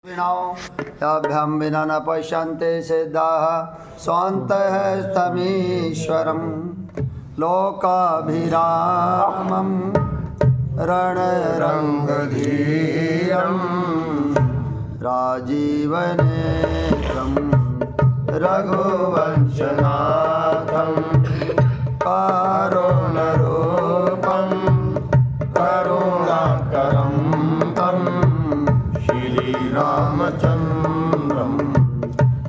याभ्यां विना न पश्यन्ते सिद्धाः स्वान्तः तमीश्वरं लोकाभिरामं रणरङ्गधीरं राजीवनेत्रं रघुवंशनाथं कारुण्यरूपं करुणाकरं तं श्रीरामचन्द्रं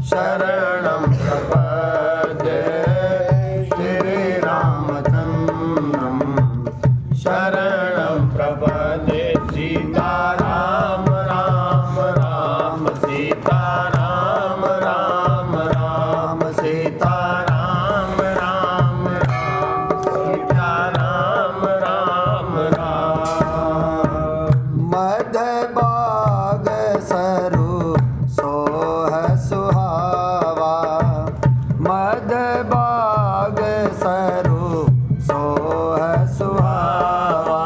शरणं प्रपद्ये श्रीरामचन्द्रं शरणं प्रपद्ये सीताराम राम राम सीताराम राम राम सीताराम राम राम सीताराम राम राम मध्य बाग सरू सोह सुहावा मध्य बाग सरू सोह सुहावा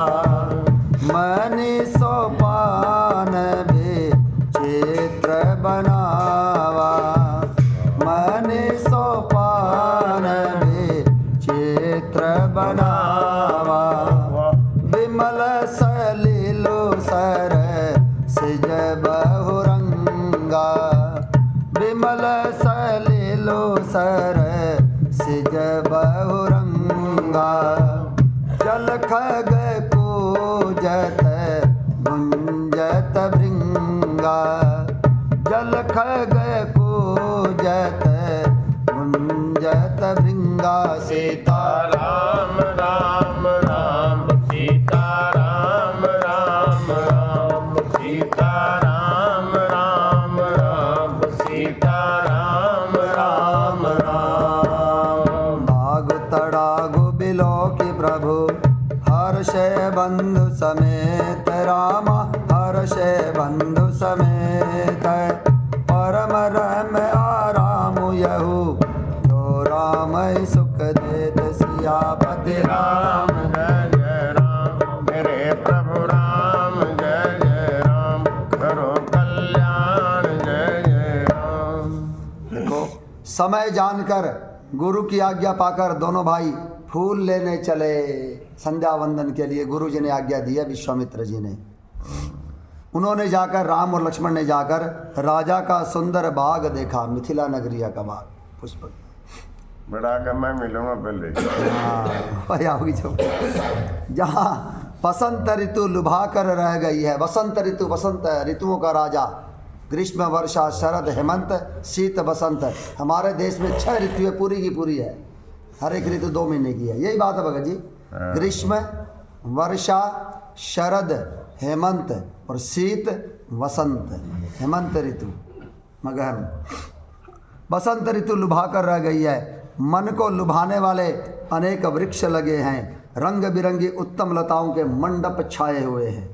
मनि सोपान भी चित्र बनावा मनि सोपान भी चित्र बनावा विमल सलीलो सर सिज बहुरंगा विमल सलीलो सर सिज बहुरंगा जल खग कूजत गुंजत भृंगा जल खग कूजत गुंजत भृंगा सीताराम राम राम सीताराम राम राम सीताराम राम राम सीताराम राम राम बाग तड़ागु बिलो की प्रभु हर्षे बंधु समेत राम हर्षे बंधु समेत परम रम आराम यहु जो राम सुख देत सियापति राम जय राम मेरे प्रभु राम जय राम करो कल्याण जय राम। देखो समय जानकर गुरु की आज्ञा पाकर दोनों भाई फूल लेने चले संध्या वंदन के लिए। गुरु जी ने आज्ञा दी है विश्वामित्र जी ने। उन्होंने जाकर राम और लक्ष्मण ने जाकर राजा का सुंदर बाग देखा, मिथिला नगरिया का बाग पुष्प बड़ा का मैं मिलूंगा पहले। जहाँ बसंत ऋतु लुभा कर रह गई है। वसंत ऋतु, वसंत ऋतुओं का राजा। ग्रीष्म वर्षा शरद हेमंत शीत बसंत। हमारे देश में 6 ऋतुएं पूरी की पूरी है। हर एक ऋतु 2 महीने की है। यही बात है भगत जी। ग्रीष्म वर्षा शरद हेमंत और शीत वसंत। हेमंत ऋतु मगहन। बसंत ऋतु लुभा कर रह गई है। मन को लुभाने वाले अनेक वृक्ष लगे हैं। रंग बिरंगी उत्तम लताओं के मंडप छाए हुए हैं।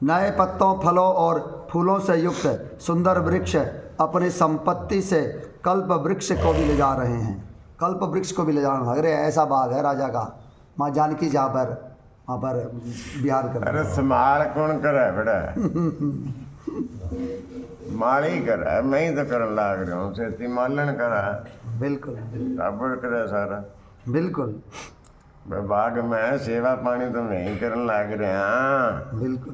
नए पत्तों फलों और फूलों से युक्त सुंदर वृक्ष अपनी संपत्ति से कल्प वृक्ष को भी ले जा रहे हैं। कल्प वृक्ष को भी ले जाने लग रहे हैं। ऐसा बाग है राजा का। माँ जानकी जहाँ पर वहाँ पर बिहार कर। अरे संभाल कौन करे बेटा? माली करा, मैं ही तो करन लाग रहा हूँ। सेती मालन करा। बिल्कुल टाबर करे सारा। बिल्कुल बाग में सेवा पानी तो मैं ही करन लाग रहा। बिल्कुल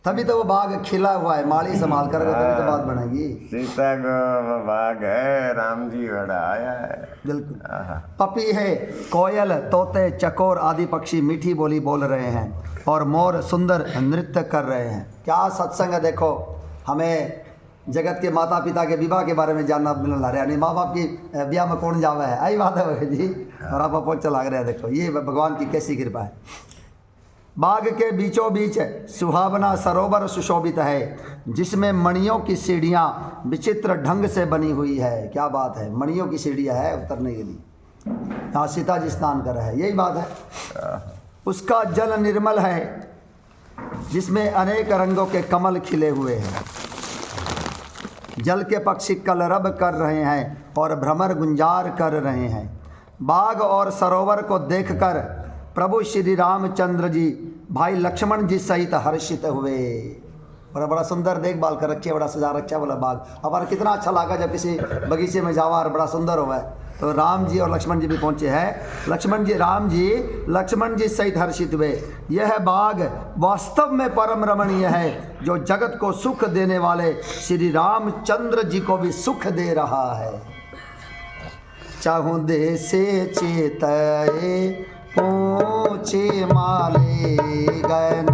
तभी तो वो बाग खिला हुआ है। माली संभाल कर तभी तो बात बनेगी। सीता को बाग है, राम जी बड़ा आया है। बिल्कुल पपी है, कोयल तोते चकोर आदि पक्षी मीठी बोली बोल रहे हैं और मोर सुंदर नृत्य कर रहे हैं। क्या सत्संग है। देखो हमें जगत के माता पिता के विवाह के बारे में जानना मिलने लग रहा है। माँ बाप की ब्याह में कौन जावा है। आई बात है जी। और आप पहुँच लग रहे हैं। देखो ये भगवान की कैसी कृपा है। बाग के बीचों बीच सुहावना सरोवर सुशोभित है जिसमें मणियों की सीढ़ियाँ विचित्र ढंग से बनी हुई है। क्या बात है। मणियों की सीढ़ियाँ है उतरने के लिए। यहाँ सीता जी स्नान कर रहे हैं। यही बात है। उसका जल निर्मल है जिसमें अनेक रंगों के कमल खिले हुए हैं। जल के पक्षी कलरब कर रहे हैं और भ्रमर गुंजार कर रहे हैं। बाग और सरोवर को देखकर प्रभु श्री रामचंद्र जी भाई लक्ष्मण जी सहित हर्षित हुए। और बड़ा सुंदर देखभाल कर रखे, बड़ा सजा रखा वाला बाग। अब कितना अच्छा लगा जब किसी बगीचे में जावा और बड़ा सुंदर हुआ है। तो राम जी और लक्ष्मण जी भी पहुँचे हैं। राम जी लक्ष्मण जी सहित हर्षित हुए। यह बाग वास्तव में परम रमणीय है, जो जगत को सुख देने वाले श्री रामचंद्र जी को भी सुख दे रहा है। चाहूँ दे से चेतए पूछे माले गन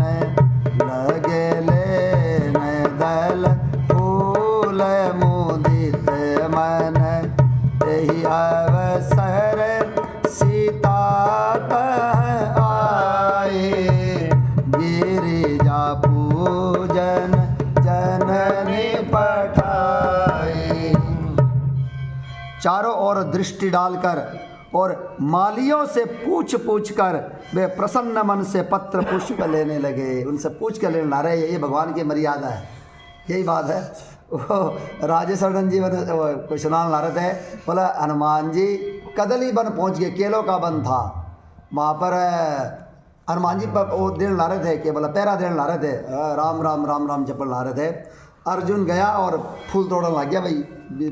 लगे लेन दल फूल मुदित मन यही अवसर सीता कह आए गिरिजा पूजन जननी पठाए। चारों ओर दृष्टि डालकर और मालियों से पूछ पूछ कर वे प्रसन्न मन से पत्र पुष्प लेने लगे। उनसे पूछ कर लेना रहे, ये भगवान की मर्यादा है, यही बात है। वो राजेश्वरन जी कोई सुनान ला रहे थे, बोला हनुमान जी कदली वन पहुंच गए, केलों का वन था वहाँ पर। हनुमान जी पर वो देन ला रहे थे कि बोला पहरा देन ला रहे थे, राम राम राम राम जपन ला रहे थे। अर्जुन गया और फूल तोड़ने लग गया, भाई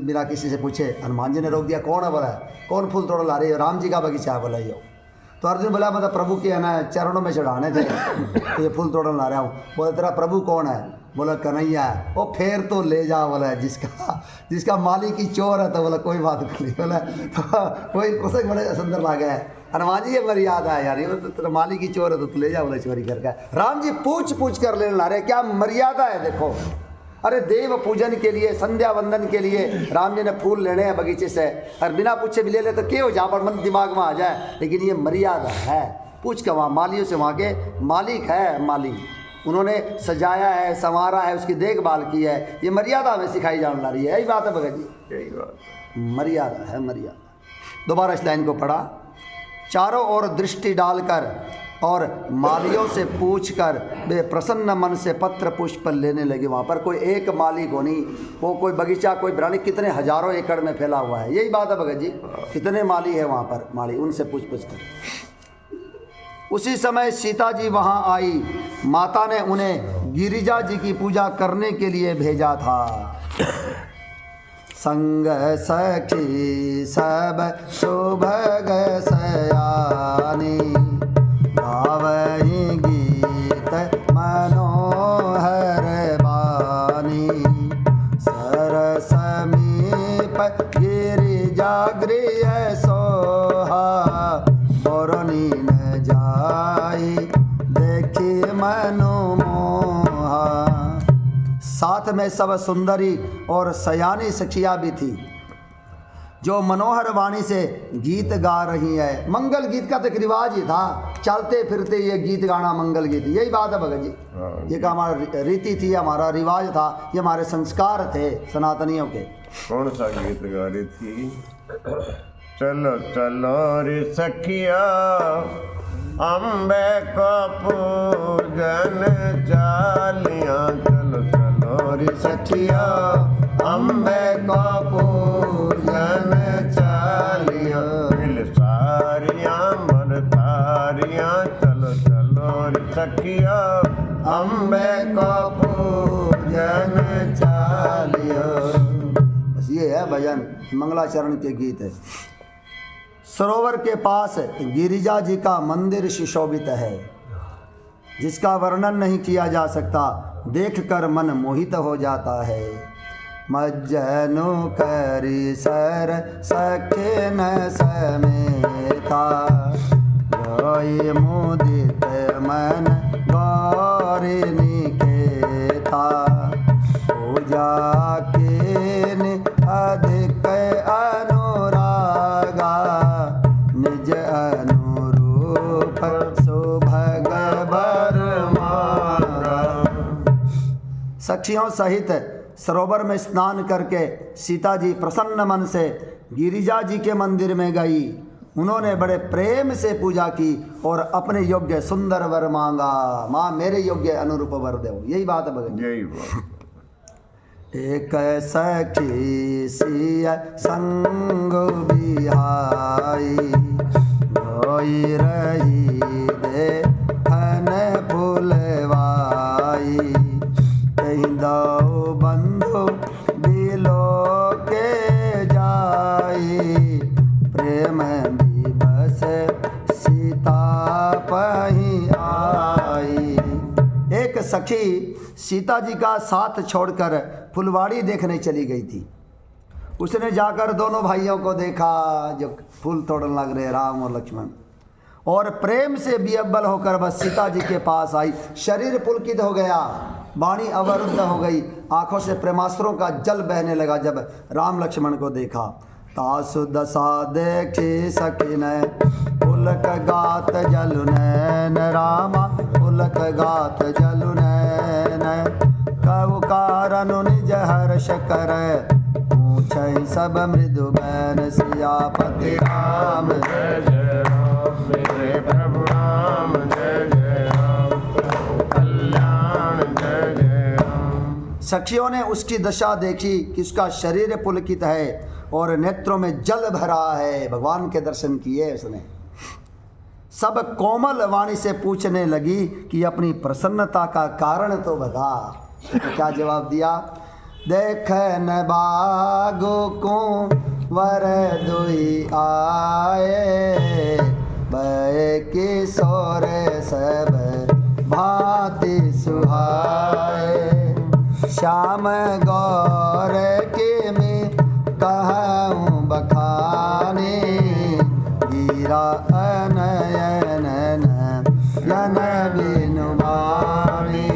बिना किसी से पूछे। हनुमान जी ने रोक दिया, कौन है? बोला कौन फूल तोड़ ला रही है? राम जी का बगीचा है। बोला यो। तो अर्जुन बोला मतलब प्रभु के है ना चरणों में चढ़ाने थे, तो ये फूल तोड़ने ला रहा हूँ। बोला तेरा प्रभु कौन है? बोला कन्हैया है। वो फिर तो ले जा। बोला जिसका मालिक ही चोर है। तो बोला कोई बात नहीं। बोला कोई प्रसंग बड़े सुंदर लगा है। हनुमान जी ये मर्यादा है यार, ये तो तेरा मालिक ही चोर है तो तू ले जा। बोला चोरी करके। राम जी पूछ पूछ कर लेने ला रहे, क्या मर्यादा है देखो। अरे देव पूजन के लिए, संध्या वंदन के लिए राम जी ने फूल लेने हैं बगीचे से, और बिना पूछे भी ले ले तो क्यों जहाँ पर मन दिमाग में आ जाए। लेकिन ये मर्यादा है, पूछ के वहाँ मालियों से, वहाँ के मालिक है, मालिक उन्होंने सजाया है, संवारा है, उसकी देखभाल की है। ये मर्यादा हमें सिखाई जाने ला रही है। यही बात है भगत जी, यही बात मर्यादा है, मर्यादा। दोबारा इस लाइन को पढ़ा। चारों ओर दृष्टि डालकर और मालियों से पूछकर वे प्रसन्न मन से पत्र पुष्प लेने लगे। वहाँ पर कोई एक माली को नहीं, वो कोई बगीचा कोई प्राणी कितने हजारों एकड़ में फैला हुआ है। यही बात है भगत जी, कितने माली है वहाँ पर, माली उनसे पूछ पूछ कर। उसी समय सीता जी वहाँ आई। माता ने उन्हें गिरिजा जी की पूजा करने के लिए भेजा था। संग सखी सब सुभग सयानी गावहि गीत मनोहर बानी सरसमीप गिरिजा गृह सोहा बरनी न जाई देखी मनोमोहा। साथ में सब सुंदरी और सयानी सखिया भी थी, जो मनोहर वाणी से गीत गा रही है। मंगल गीत का तो एक रिवाज ही था, चलते फिरते ये गीत गाना मंगल गीत, यही बात है भगत जी। ये का हमारा रीति थी, हमारा रिवाज था, ये हमारे संस्कार थे सनातनियों के। कौन सा गीत गा रही थी? चलो चलो रे सखिया अम्बे को पूजन चालिया, चलो चलो रे सखिया अम्बे को पूजन चालिया, मिल सारियां मन तारियां, चलो चलो रे सखिया अम्बे को पूजन चालिया। बस ये है भजन, मंगलाचरण के गीत है। सरोवर के पास गिरिजा जी का मंदिर सुशोभित है, जिसका वर्णन नहीं किया जा सकता, देखकर मन मोहित हो जाता है। मज्जनु करी सर सखे न समेता, रोई मुदित मन गौरी निकेता, पूजा के अधिक अनुरागा, निज अनुरूप सुभग बर मारा। सखियों सहित सरोवर में स्नान करके सीता जी प्रसन्न मन से गिरिजा जी के मंदिर में गई। उन्होंने बड़े प्रेम से पूजा की और अपने योग्य सुंदर वर मांगा। माँ मेरे योग्य अनुरूप वर दो, यही बात है भगत। यही बात। एक सखी सिय संग बिहाई, रोई रही दे खन फुलवाई, कहीं सखी सीता जी का साथ छोड़कर फुलवाड़ी देखने चली गई थी। उसने जाकर दोनों भाइयों को देखा जो फूल तोड़ने लग रहे, राम और लक्ष्मण, और प्रेम से बेअव्वल होकर बस सीता जी के पास आई। शरीर पुलकित हो गया, वाणी अवरुद्ध हो गई, आंखों से प्रेमास्त्रों का जल बहने लगा जब राम लक्ष्मण को देखा। तासु दशा देखी सखी ने पुलक गात जलु नैन, रामा पुलक गात जलु नैन। कऊ कारण निज हर्ष करे, पूछै सब मृदु बैन, सियापति राम जय जय राम, मेरे प्रभु राम जय जय राम, कल्याण जय जय राम। सखियों ने उसकी दशा देखी कि उसका शरीर पुलकित है और नेत्रों में जल भरा है। भगवान के दर्शन किए उसने। सब कोमल वाणी से पूछने लगी कि अपनी प्रसन्नता का कारण तो बता। तो क्या जवाब दिया? देख न बागो को वर दुई आए, बै किशोर सब भांति सुहाए। श्याम गौर के में कहूँ बखाने, गिरा अनयन नयन बिनु माने।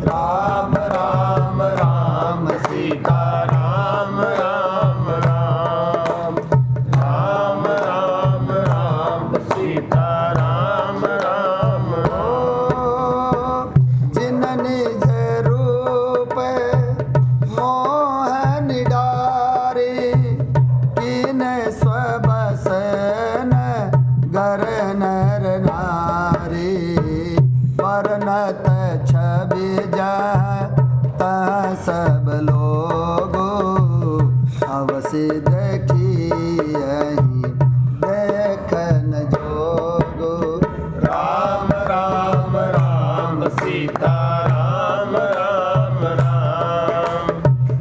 राम राम राम सीता राम राम राम, राम राम राम सीता राम राम राम। जिन निज रूप मोहन डारे, किन स्वबसन गर नर नारी। परनत छवि जह तह सब लोगो, अवश्य देखियहि देखन जोगो। राम राम राम सीता राम राम राम,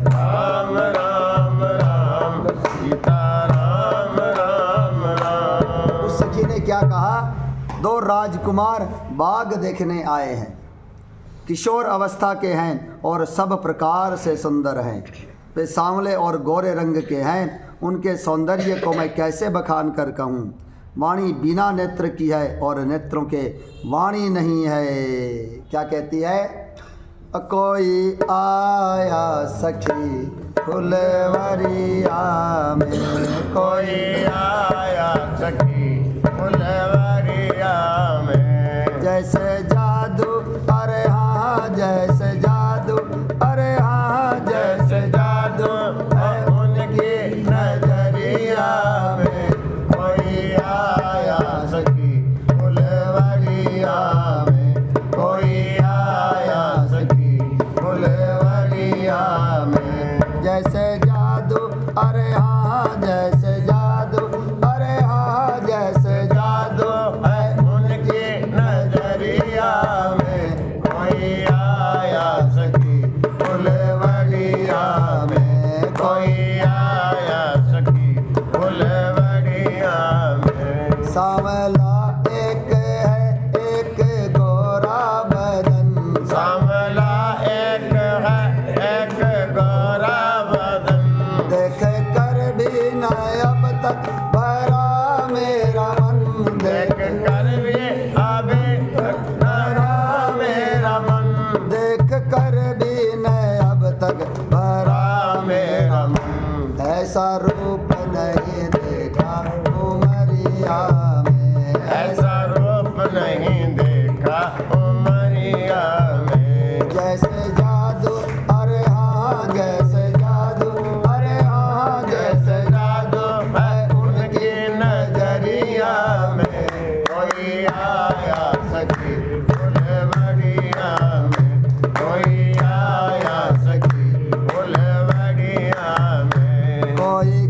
राम राम राम सीता राम राम राम। उस सखी ने क्या कहा? दो राजकुमार बाग देखने आए हैं, किशोर अवस्था के हैं और सब प्रकार से सुंदर हैं। वे सांवले और गोरे रंग के हैं, उनके सौंदर्य को मैं कैसे बखान कर कहूँ। वाणी बिना नेत्र की है और नेत्रों के वाणी नहीं है। क्या कहती है? कोई आया सखी फुलवरिया में, कोई आया सखी फुलवरिया में। जैसे जादू अरे हाँ जैसे जादू, अरे हाँ जैसे जादू है उनकी नजरिया में। कोई आया सखी फुलवरिया में, कोई आया सखी फुलवरिया में। जैसे जादू अरे हाँ जैसे जादू, अरे हाँ जैसे जादू है उनकी नजरिया में। कोई आया सखी फुलवरिया में, कोई आया सखी फुलवरिया में। सांवला एक है एक गोरा बदन, सांवला एक है एक गोरा बदन। देख कर भी न अब तक भरा मेरा मन। देख कर भी अभी तक भरा मेरा मन, देख कर भी न अब तक भरा मेरा मन। ऐसा रूप नहीं देखा उमरिया में, ऐसा रूप नहीं देखा उमरिया में। जैसे जादू अरे हाँ जैसे जादू, अरे हाँ जैसे जादू है उनकी नजरिया में। कोई आया सखी फुलवरिया में, कोई आया सखी फुलवरिया में। कोई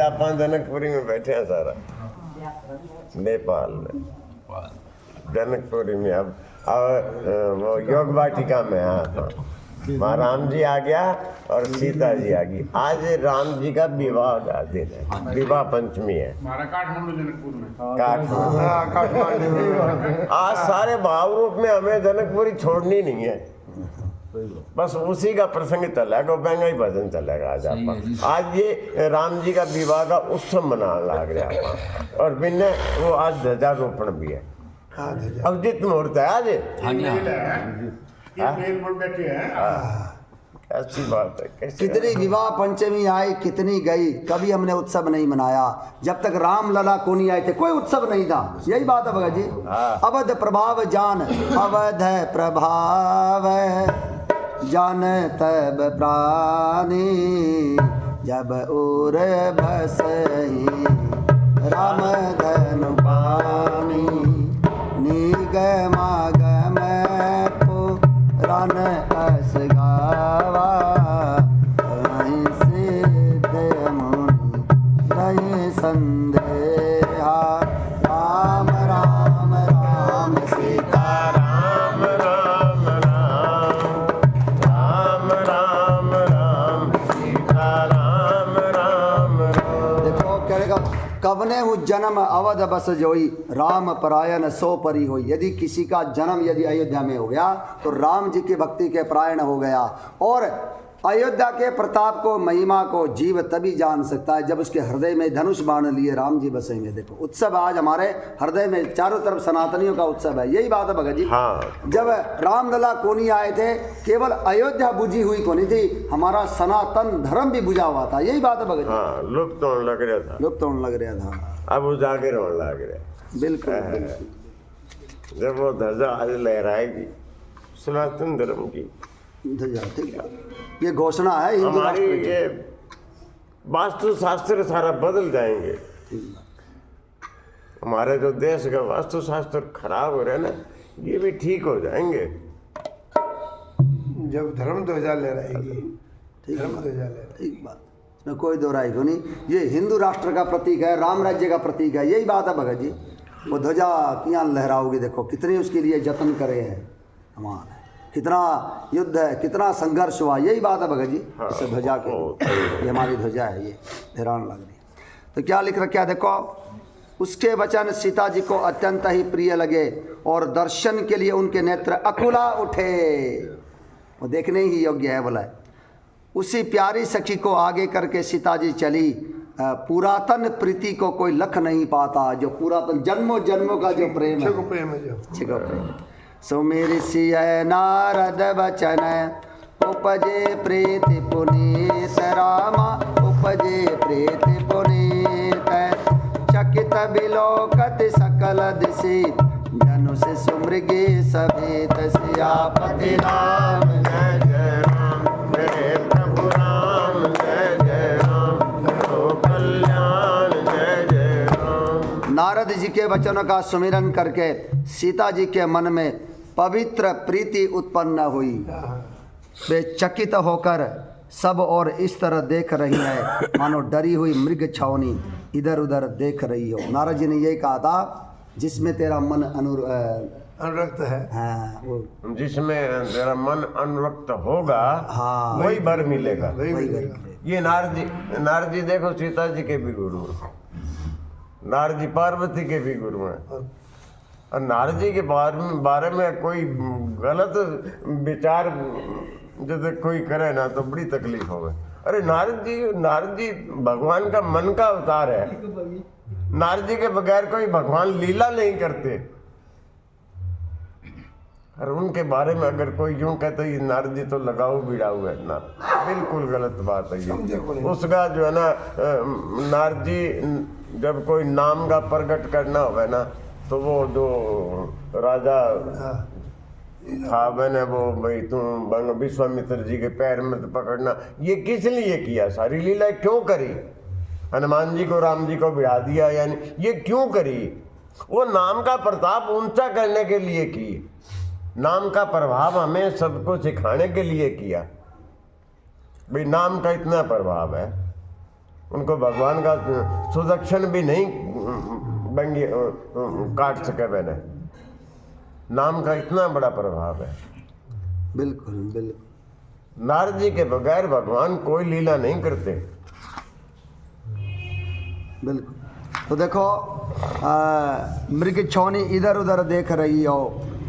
आज आप जनकपुरी में बैठे हैं सारा नेपाल में, जनकपुरी में। अब वो योग वाटिका में आया था, वहाँ राम जी आ गया और सीता जी आ गई। आज राम जी का विवाह का दिन है, विवाह पंचमी है काठमांडू जनकपुर में। काठमांडू। आज सारे भाव रूप में हमें जनकपुरी छोड़नी नहीं है, बस उसी का प्रसंग चलेगा, बेंगा ही भजन चलेगा आज आप। आज ये राम जी का विवाह का उत्सव मनाने लग रहा है और बिन्ने वो आज ध्वजारोपण भी है। अब जित मुहूर्त है आज, मेल पर बैठे हैं। ऐसी बात है। कैसी कितनी विवाह पंचमी आई, कितनी गई, कभी हमने उत्सव नहीं मनाया। जब तक राम लला को नहीं आए थे कोई उत्सव नहीं था। यही बात है भगत जी। अवध प्रभाव जान, अवध प्रभाव जान तब प्राणी, जब उर बसई राम धनु पानी, निगमागम पुराण अस गावा, रहि सिद्ध मुनि रहि संदेहा, राम राम राम सीता राम राम राम राम राम सीता राम राम राम। देखो कहेगा कवने हूँ जन्म अवध बस जोई, राम परायण सो परी होई। यदि किसी का जन्म यदि अयोध्या में हो गया तो राम जी की भक्ति के परायण हो गया। और अयोध्या के प्रताप को, महिमा को जीव तभी जान सकता है जब उसके हृदय में धनुष बाण लिए राम जी बसेंगे। देखो उत्सव आज हमारे हृदय में, चारों तरफ सनातनियों का उत्सव है। यही बात है भगत जी। जब रामलला को नहीं आए थे, केवल अयोध्या बुझी हुई को नहीं थी, हमारा सनातन धर्म भी बुझा हुआ था। यही बात है भगत जी। लुप्त होने लग रहा था, लुप्त होने लग रहा था, अब वो जाके होने लग रहा। बिल्कुल। जब वो ध्वजा आज लहराएगी सनातन धर्म की, ठीक है, ये घोषणा है हिंदू हमारी राष्ट्र की। ये वास्तु शास्त्र सारा बदल जाएंगे। हमारे जो देश का वास्तु शास्त्र खराब हो रहे ना, ये भी ठीक हो जाएंगे जब धर्म ध्वजा लहराएगी। ठीक बात, इसमें कोई दो राय को नहीं। ये हिंदू राष्ट्र का प्रतीक है, राम राज्य का प्रतीक है। यही बात है भगत जी। वो ध्वजा क्या लहराओगे, देखो कितने उसके लिए जतन करे हैं हमारे, कितना युद्ध है, कितना संघर्ष हुआ। यही बात है भगत जी। इस ध्वजा के, ये हमारी ध्वजा है, ये हैरान लग रही है। तो क्या लिख रखा है देखो, उसके वचन सीता जी को अत्यंत ही प्रिय लगे और दर्शन के लिए उनके नेत्र अकुला उठे। वो देखने ही योग्य है बोला है। उसी प्यारी सखी को आगे करके सीता जी चली। पुरातन प्रीति को कोई लख नहीं पाता, जो पुरातन जन्मों जन्मों का जो प्रेम है, प्रेम है जो सुमिर सिय नारद बचन, उपजे प्रीति पुनीत रामा, उपजे प्रीति पुनीत, चकित बिलोकत सकल दिशि, धनुष सुमृगे सभेत सियापति राम। जय जय राम, मेरे प्रभु राम, जय जय राम, करो कल्याण, जय जय राम। नारद जी के वचनों का सुमिरन करके सीता जी के मन में पवित्र प्रीति उत्पन्न हुई। वे चकित होकर सब और इस तरह देख रही है मानो डरी हुई मृग छावनी इधर उधर देख रही हो। नारद जी ने यही कहा था, जिसमें तेरा मन अनुरक्त है, हाँ, वो जिसमें तेरा मन अनुरक्त होगा, हाँ, वही वर मिलेगा। वही ये नारद जी देखो सीता जी के भी गुरु हैं, नारद जी पार्वती के भी गुरु हैं। और नारद जी के बारे में कोई गलत विचार यदि कोई करे ना तो बड़ी तकलीफ होगी। अरे नारद जी भगवान का मन का अवतार है। नारद जी के बगैर कोई भगवान लीला नहीं करते। और उनके बारे में अगर कोई यूं कहता है नारद जी तो लगाओ भिड़ाऊ है ना, बिल्कुल गलत बात है ये। उसका जो है ना, नारद जी जब कोई नाम का प्रकट करना होगा ना, तो वो जो राजा था मैंने वो भाई तुम विश्वामित्र जी के पैर में पकड़ना, ये किस लिए किया? सारी लीला क्यों करी? हनुमान जी को राम जी को भिड़ा दिया, यानी ये क्यों करी? वो नाम का प्रताप ऊंचा करने के लिए की, नाम का प्रभाव हमें सबको सिखाने के लिए किया। भाई नाम का इतना प्रभाव है, उनको भगवान का सुदर्शन भी नहीं बंगी काट सके मैंने। नाम का इतना बड़ा प्रभाव है। बिल्कुल बिल्कुल। नारद जी के बगैर भगवान कोई लीला नहीं करते। बिल्कुल। तो देखो मृग छौनी इधर उधर देख रही हो,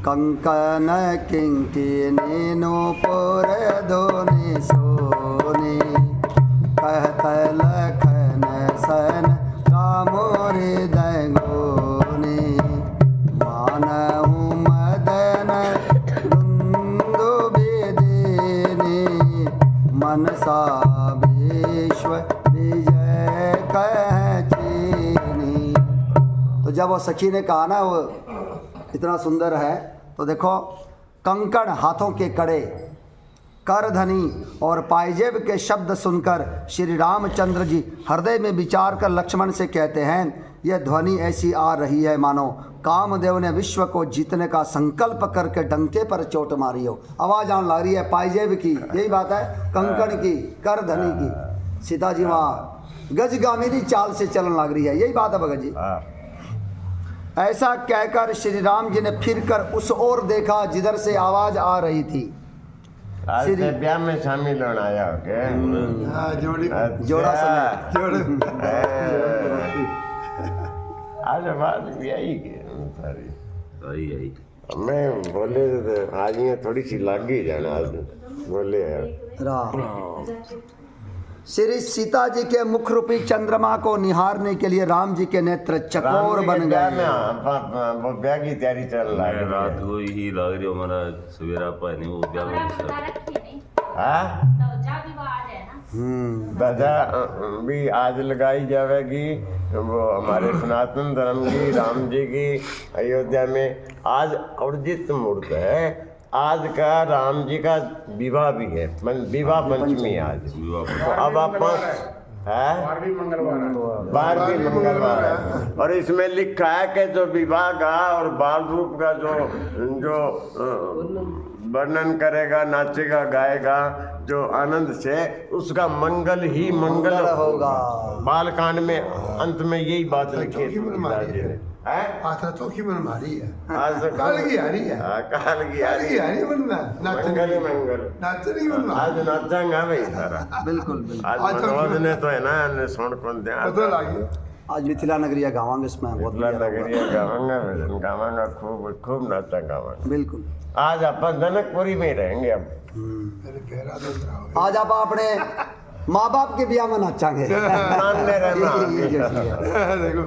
कंकन किंकिनी नूपुर धोनी सोनी, कहत लखन सन रामोरी दैगोनी, मानहु मदन दुंदु बेदिनी, मनसा विश्व विजय कह चीनी। तो जब वो सखी ने कहा ना वो इतना सुंदर है, तो देखो कंकण हाथों के कड़े, करधनी और पायजेब के शब्द सुनकर श्री रामचंद्र जी हृदय में विचार कर लक्ष्मण से कहते हैं, यह ध्वनि ऐसी आ रही है मानो कामदेव ने विश्व को जीतने का संकल्प करके डंके पर चोट मारी हो। आवाज आने लग रही है पायजेब की, यही बात है, कंकण की, करधनी की। सीता जी वहाँ गजगामिनी चाल से चलने लग रही है, यही बात है भगत जी। ऐसा कहकर श्री राम जी ने फिर कर उस ओर देखा जिधर से आवाज आ रही थी। आज से ब्याह में शामिल होना आया हो क्या? हाँ, जोड़ी जोड़ा अच्छा। जोड़ी आज बात भी आई कि सारी आई मैं बोले तो आज ये थोड़ी सी लाग ही जाना आज बोले राम। श्री सीता जी के मुख रूपी चंद्रमा को निहारने के लिए राम जी के नेत्र चकोर बन गए। वो ब्याह की तैयारी चल रहा है। रात को ही लग रही हो हमारा सवेरा पानी वो ब्याह में हाँ? हम्म, ध्वजा भी आज लगाई जाएगी, वो हमारे सनातन धर्म की, राम जी की अयोध्या में आज अर्जित मुहूर्त है। आज का राम जी का विवाह भी है, विवाह पंचमी आज। तो अब आप है 12वीं मंगलवार है। 12वीं मंगलवार है, और इसमें लिखा है कि जो विवाह का और बाल रूप का जो वर्णन करेगा, नाचेगा, गाएगा जो आनंद से, उसका मंगल ही मंगल होगा। बालकांड में अंत में यही बात लिखी है। आथा चौकी मन मारी है, आज काल की आ रही है, काल की काल की आ रही है मन में मंगल ही मंगल। नाचनी मन में आज नाचेंगे भाई सारा। बिल्कुल बिल्कुल। आज मनोज ने तो है ना सुन कौन दिया पता लगी आज मिथिला नगरिया गावांगे इसमें बहुत बढ़िया होगा। नगरिया गावांगा, भजन गावांगा, खूब खूब नाचा गावांगा। बिल्कुल। आज अपन जनकपुरी में ही रहेंगे अब। मेरे फेरा दो रहा आज आप अपने माँ बाप के ब्याह में नाचांगे। नाने रहना ये जो चीज़ है। देखो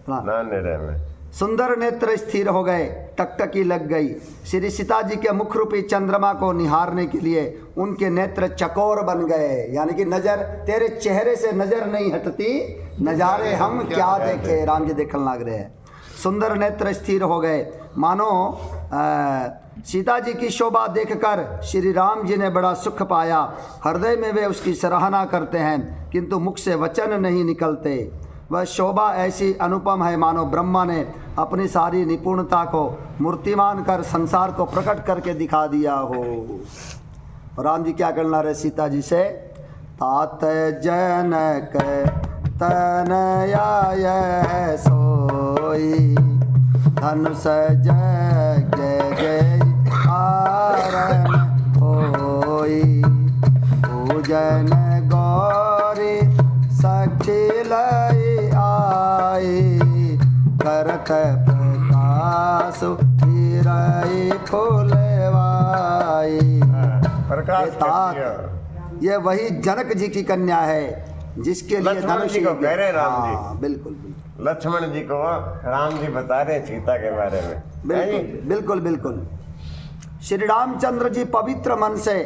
हाँ। नाने रहना। सुंदर नेत्र स्थिर हो गए, टकटकी लग गई। श्री सीता जी के मुख रूपी चंद्रमा को निहारने के लिए उनके नेत्र चकोर बन गए, यानी कि नजर तेरे चेहरे से नजर नहीं हटती, नजारे हम क्या देखे। राम जी देखने लग रहे हैं। सुंदर नेत्र स्थिर हो गए, मानो सीता जी की शोभा देखकर श्री राम जी ने बड़ा सुख पाया। हृदय में वे उसकी सराहना करते हैं, किंतु मुख से वचन नहीं निकलते। वह शोभा ऐसी अनुपम है मानो ब्रह्मा ने अपनी सारी निपुणता को मूर्तिमान कर संसार को प्रकट करके दिखा दिया हो। राम जी क्या करना रहे सीता जी से, तात जनक तनयाय सोई, धनुष जग जय आरण होई, पूजन गौरी सखिल आई, करत प्रकाश हिरई फुलवाई। प्रकाश ये वही जनक जी की कन्या है जिसके लिए लक्ष्मण जी को कह रहे हैं राम जी। हाँ, बिल्कुल बिल्कुल लक्ष्मण जी को राम जी बता रहे सीता के बारे में। बिल्कुल बिल्कुल बिल्कुल। श्री रामचंद्र जी पवित्र मन से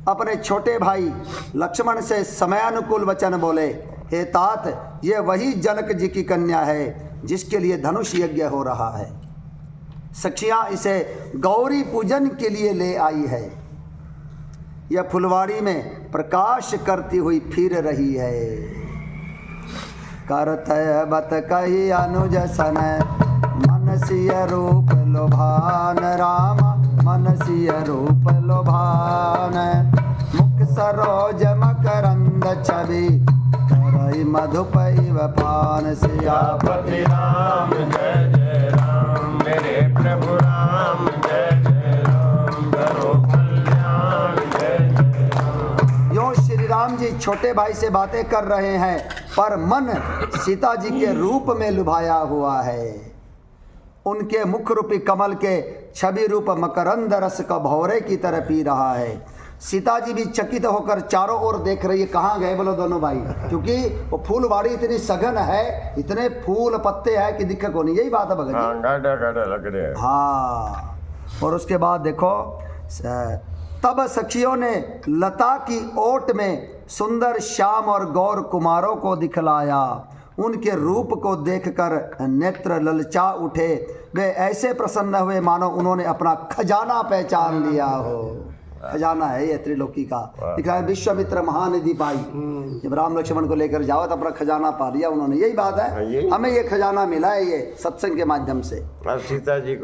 अपने छोटे भाई लक्ष्मण से समयानुकूल वचन बोले, हे तात, ये वही जनक जी की कन्या है जिसके लिए धनुष यज्ञ हो रहा है। सखियां इसे गौरी पूजन के लिए ले आई है। यह फुलवाड़ी में प्रकाश करती हुई फिर रही है। करत बत कही अनुज सन, मनसीय रूप लोभान राम, मनसीय रूप लोभान। मुख सरोज मकरंद छवि, पान सियापति राम जय जय राम, मेरे प्रभु राम जय जय राम, करो कल्याण जय जय राम। यो श्री राम जी छोटे भाई से बातें कर रहे हैं, पर मन सीता जी के रूप में लुभाया हुआ है। उनके मुख रूपी कमल के छवि रूप मकरंद रस का भौरे की तरह पी रहा है। सीता जी भी चकित होकर चारों ओर देख रही है, कहाँ गए बोलो दोनों भाई, क्योंकि वो फूलवाड़ी इतनी सघन है, इतने फूल पत्ते हैं कि दिक्कत को नहीं, यही बात है भगत जी। हाँ, गाढ़ा गाढ़ा लग रहे हैं। हाँ, और उसके बाद देखो, तब सखियों ने लता की ओट में सुंदर श्याम और गौर कुमारों को दिखलाया। उनके रूप को देखकर नेत्र ललचा उठे, वे ऐसे प्रसन्न हुए मानो उन्होंने अपना खजाना पहचान लिया हो। खजाना है ये त्रिलोकी का, दिख रहा है विश्वामित्र महानिधि पाई। जब राम लक्ष्मण को लेकर जाओ तो अपना खजाना पा लिया उन्होंने, यही बात है। हमें ये खजाना मिला है ये सत्संग के माध्यम से। अब सीता जी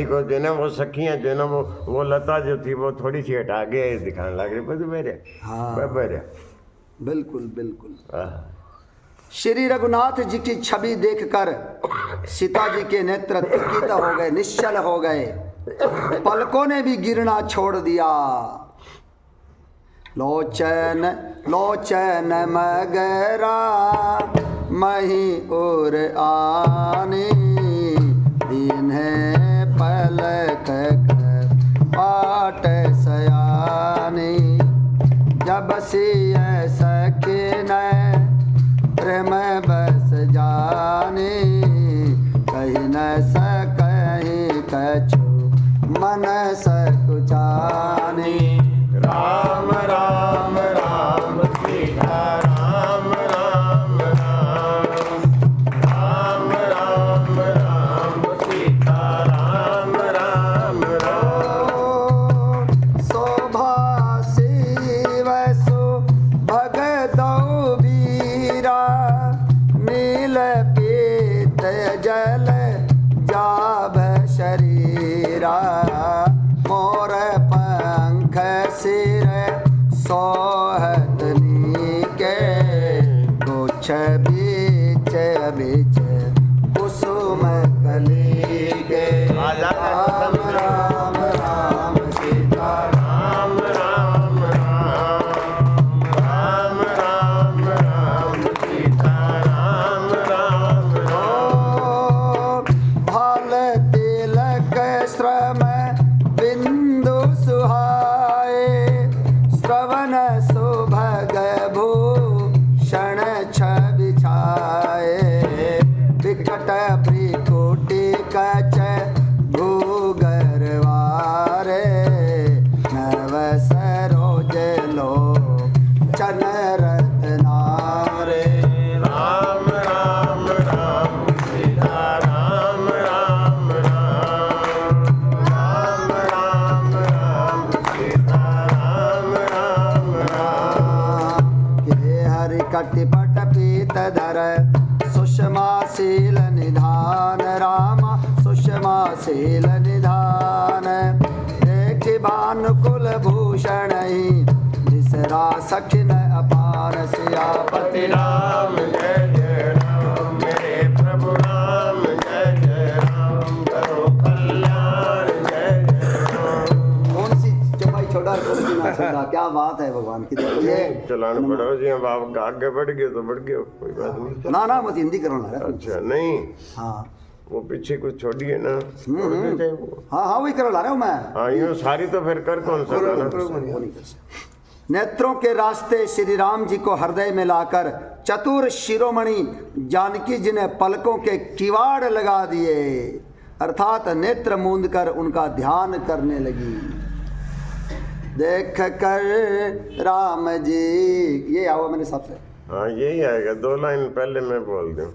को जो ना वो सखियां जो ना वो लता जो थी वो थोड़ी सी हटा के दिखाने लग रही, बस मेरे हाँ मेरे बिल्कुल बिल्कुल। श्री रघुनाथ जी की छवि देखकर सीता जी के नेत्र तिकित हो गए, निश्चल हो गए, पलकों ने भी गिरना छोड़ दिया। लोचन लोचन मगरा मही और आने, इन्हें पलक पाट सयाने, जब सिय सकिन प्रेम बस जाने, कहीं न सकहीं कछु मन सकुचाने। राम राम राम सीता राम राम राम, राम राम राम सीता राम राम राम। शोभा शिव भगदौ वीरा, नील पीत जल जाभ शरीरा, मोर पंख सिर सोहत नीके, कुछ बीच बीच कुसुम कली के। राम राम राम सीता राम राम राम, राम राम राम सीता राम राम राम। भाल तिलक श्रम बिंदु सुहाए, श्रवण सुभग भूषण छवि छाए, विकट भ्रिकुटी कच भूगरवारे, नव सरोज लोचन रत्नारे। राम राम राम सीता राम राम राम, राम राम राम सीता राम राम राम। के हरि कटिपट पीत धर, सुषमा शील निधान, रामा सुषमा शील निधान, देखि भानुकुल भूषण ही, बिसरा सखिन अपार सियापति राम जय जय राम, मेरे प्रभु राम जय जय राम, करो कल्याण जय जय राम। कौन सी चौपाई छोड़ा, कौन सी ना छोड़ा, क्या बात है भगवान की। देखो ये चलाना पड़ो जी, अब आप आगे बढ़ गए तो बढ़ गए, कोई बात नहीं। ना ना बस हिंदी करो ना। अच्छा नहीं, हाँ वो पीछे कुछ छोड़िए ना, छोड़ देते वो। हाँ हाँ वही करो ला रहा हूँ मैं। हाँ यूँ सारी तो फिर कर कौन सा गाना? नेत्रों के रास्ते श्री राम जी को हृदय में लाकर चतुर शिरोमणि जानकी जी ने पलकों के किवाड़ लगा दिए, अर्थात नेत्र मूंद कर उनका ध्यान करने लगी। देख कर राम जी, ये आओ मेरे हिसाब से। हाँ यही आएगा, 2 लाइन पहले मैं बोल दूँ।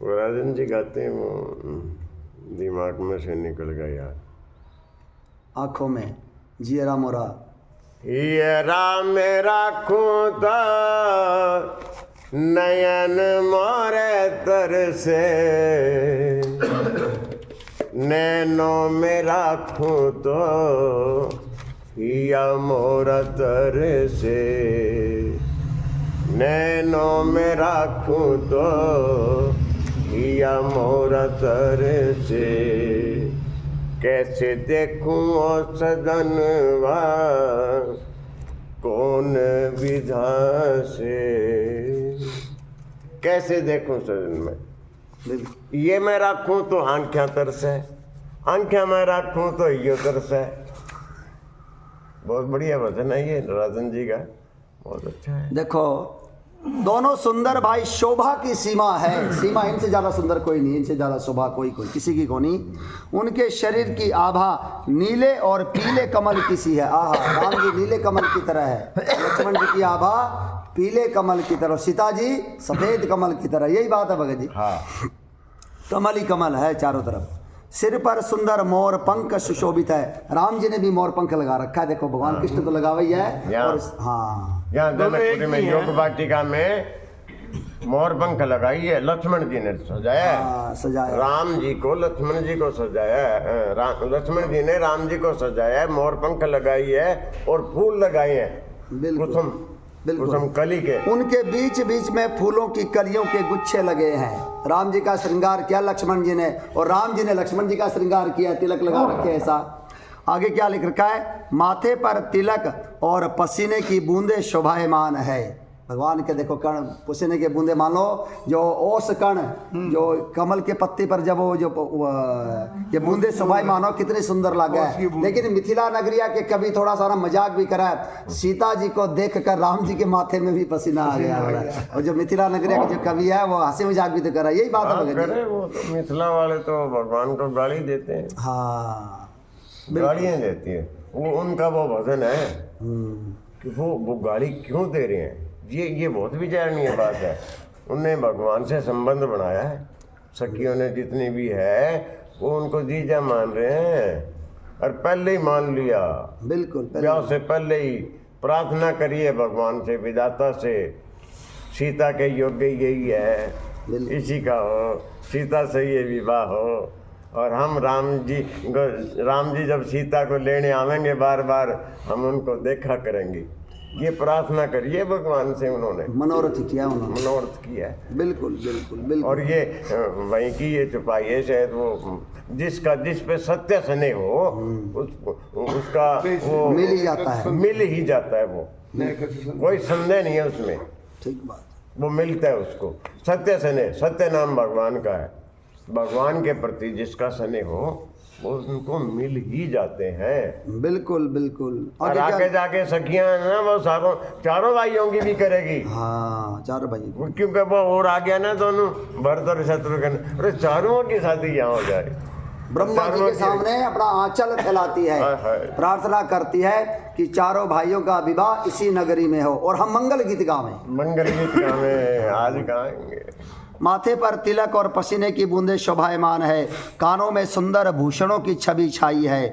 वो राजन जी गाते हैं, वो दिमाग में से निकल गया यार। आंखों में जियरा मोरा, ये राम राखूं तो नयन मोरे तरसे, नैनों में राखूं तो हिया मोरा तर से नैनों में राखूं तो हिया मोरा तर से कैसे देखूं ओ सदनवा कौन विधा से कैसे देखूं सदन में बिल्कुल ये मैं रखूं तो आंखें तरस है आंखें मैं रखूं तो ये तरस है। बहुत बढ़िया भजन है ये राजन जी का, बहुत अच्छा है। देखो दोनों सुंदर भाई, शोभा की सीमा है, सीमा इनसे ज़्यादा सुंदर कोई नहीं, इनसे ज़्यादा शोभा कोई किसी की को नहीं। उनके शरीर की आभा नीले और पीले कमल की सी है। आहा, राम जी नीले कमल की तरह है, लक्ष्मण जी की आभा पीले कमल की तरह, सीता जी सफ़ेद कमल की तरह। यही बात है भगत जी, हाँ कमल ही कमल है चारों तरफ। सिर पर सुंदर मोर पंख सुशोभित है। राम जी ने भी मोर पंख लगा रखा है, देखो भगवान कृष्ण तो लगा हुआ ही है। और हाँ, यहाँ जनकपुरी में योग वाटिका में मोर पंख लगाई है, लक्ष्मण जी ने सजाया है। हाँ, सजाया। राम जी को लक्ष्मण जी को सजाया है, लक्ष्मण जी ने राम जी को सजाया है, मोर पंख लगाई है और फूल लगाए हैं बिल्कुल कुसुम कुसुम कली के। उनके बीच बीच में फूलों की कलियों के गुच्छे लगे हैं। राम जी का श्रृंगार किया लक्ष्मण जी ने, और राम जी ने लक्ष्मण जी का श्रृंगार किया, तिलक लगा रखे ऐसा। आगे क्या लिख रखा है, माथे पर तिलक और पसीने की बूंदे शोभायमान है। भगवान के देखो कण, पसीने के बूंदे, मान लो जो ओस कण जो कमल के पत्ती पर जब वो जो ये बूंदे शोभायमान हो, कितनी सुंदर लगा है। लेकिन मिथिला नगरिया के कवि थोड़ा सा मजाक भी करा है, सीता जी को देखकर राम जी के माथे में भी पसीना आ गया। और जो मिथिला नगरिया के जो कवि है वो हंसी मजाक भी तो करा, यही बात है भगत जी। करे वो तो मिथिला वाले तो भगवान को गाली देते हैं, हाँ गालियाँ देती है वो, उनका वो भजन है कि वो गाली क्यों दे रहे हैं। ये बहुत विचारणीय बात है। उनने भगवान से संबंध बनाया है, सखियों ने जितनी भी है वो उनको जीजा मान रहे हैं, और पहले ही मान लिया, बिल्कुल ब्याह से पहले ही प्रार्थना करिए भगवान से, विधाता से, सीता के योग्य यही है, इसी का हो, सीता से ये विवाह हो। और हम राम जी जब सीता को लेने आवेंगे बार बार, हम उनको देखा करेंगे। ये प्रार्थना करिए भगवान से, उन्होंने मनोरथ किया, उन्होंने मनोरथ किया है। बिल्कुल बिल्कुल बिल्कुल। और ये वहीं की ये छुपाई है शायद, वो जिस पे सत्य सने हो उसका वो मिल ही जाता है, मिल ही जाता है, वो कोई संदेह नहीं है उसमें, ठीक बात। वो मिलता है उसको। सत्य सने, सत्य नाम भगवान का है, भगवान के प्रति जिसका सने हो वो उनको मिल ही जाते हैं। बिल्कुल बिल्कुल। और आगे जाके सखियां ना वो चारों भाइयों की भी करेगी। हाँ, चारों भाई, क्योंकि वो और आ गया ना दोनों, भरत और शत्रुघ्न, अरे चारों की शादी यहाँ हो जाए। ब्रह्मा जी के सामने अपना आंचल फैलाती है, प्रार्थना करती है कि चारों भाइयों का विवाह इसी नगरी में हो और हम मंगल गीत गावें। मंगल गीत गावें, आज गाएंगे। माथे पर तिलक और पसीने की बूंदें शोभायमान है, कानों में सुंदर भूषणों की छवि छाई है,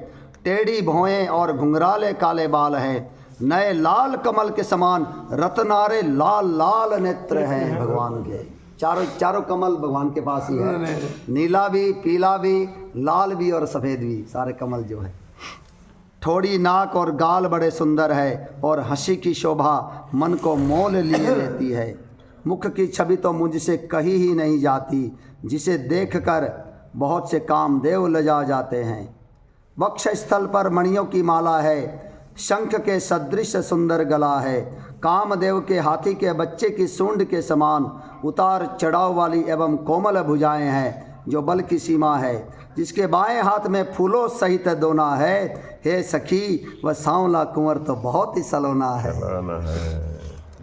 टेढ़ी भौएं और घुंघराले काले बाल हैं, नए लाल कमल के समान रत्नारे लाल लाल नेत्र हैं भगवान के। चारों कमल भगवान के पास ही है, नीला भी, पीला भी, लाल भी और सफ़ेद भी, सारे कमल जो है। थोड़ी नाक और गाल बड़े सुंदर है और हंसी की शोभा मन को मोल लिए लेती है। मुख की छवि तो मुझसे कही ही नहीं जाती, जिसे देखकर बहुत से कामदेव लजा जाते हैं। वक्ष स्थल पर मणियों की माला है, शंख के सदृश सुंदर गला है, कामदेव के हाथी के बच्चे की सूंड के समान उतार चढ़ाव वाली एवं कोमल भुजाएं हैं, जो बल की सीमा है, जिसके बाएं हाथ में फूलों सहित दोना है। हे सखी, वह सांवला कुंवर तो बहुत ही सलोना है।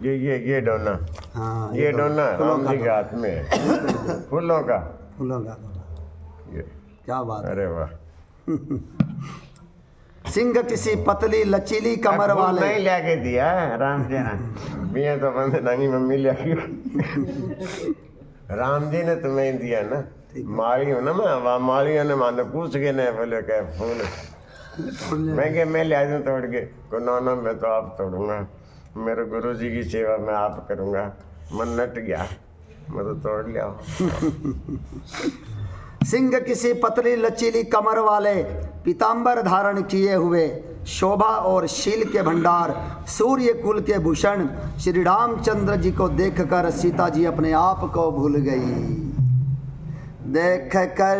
ये डोना, हाँ, ये डोना राम जी के हाथ में है, फूलों का ये। क्या बात है। अरे वाह। सिंह किसी पतली लचीली कमर वाले, नहीं लेके दिया राम जी ने, मियाँ तो बंद नंगी मम्मी ले आई। राम जी ने तुम्हें दिया ना, माली हो ना, मैं मालियों ने मानो पूछ के नहीं बोले क्या फूल, मैं ले दूँ तोड़ के, को ना मैं तो आप तोड़ूंगा, मेरे गुरु जी की सेवा मैं आप करूँगा। मन नट गया, मैं तो तोड़ लिया। सिंह किसी पतली लचीली कमर वाले, पीतांबर धारण किए हुए, शोभा और शील के भंडार, सूर्य कुल के भूषण श्री रामचंद्र जी को देखकर सीता जी अपने आप को भूल गई। देख कर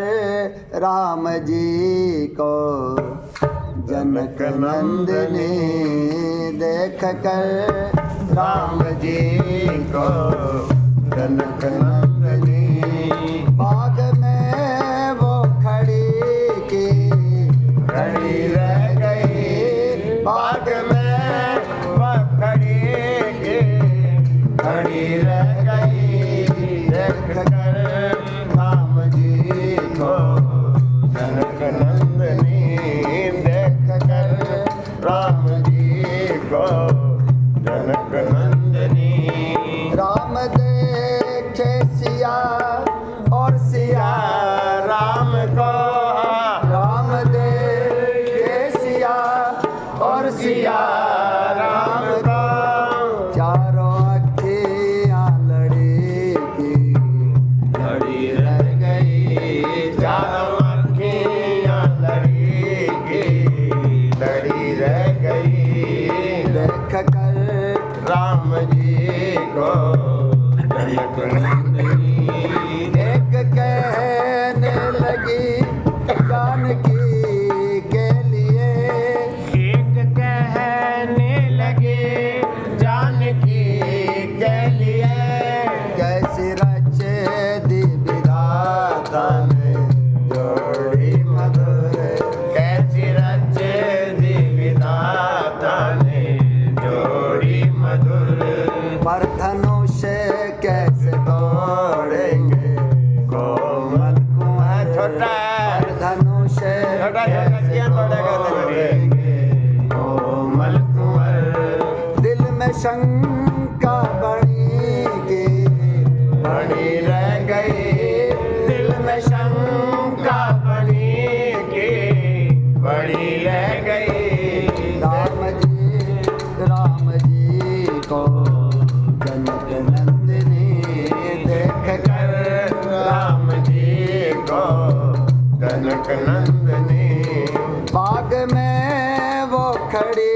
राम जी को जनक नंदिनी, देख कर राम जी को जनक नंदिनी, बाग में वो खड़ी रह गई, बाग में वो खड़ी रह गई। देख कर राम जी को जनक नंदिनी, देख कर राम जी को जनक नंदिनी। राम देखे सिया और सिया राम को, राम देखे सिया और सिया राम को, चारों अखियाँ लड़ेगी लड़ी रह गई, चारों अखियाँ लड़ेगी लड़ी रह गई। देख कर राम जी को जनक नंदिनी, एक कहने लगी जानकी के लिए, एक कहने लगे जानकी के लिए, कैसी रचे दी विधाता ने जोड़ी मधुर, कैसी रचे दी विधाता ने जोड़ी मधुर। पर धनुष कैसे तोड़ेंगे कोमल कुंवर, छोटा धनुष कैसे तोड़ेंगे कोमल कुंवर। दिल में शंका बनी रह गई, दिल में शंका बनी रह गई। राम जी को जनक नंदिनी, देख कर राम जी को जनक नंदिनी, बाग में वो खड़ी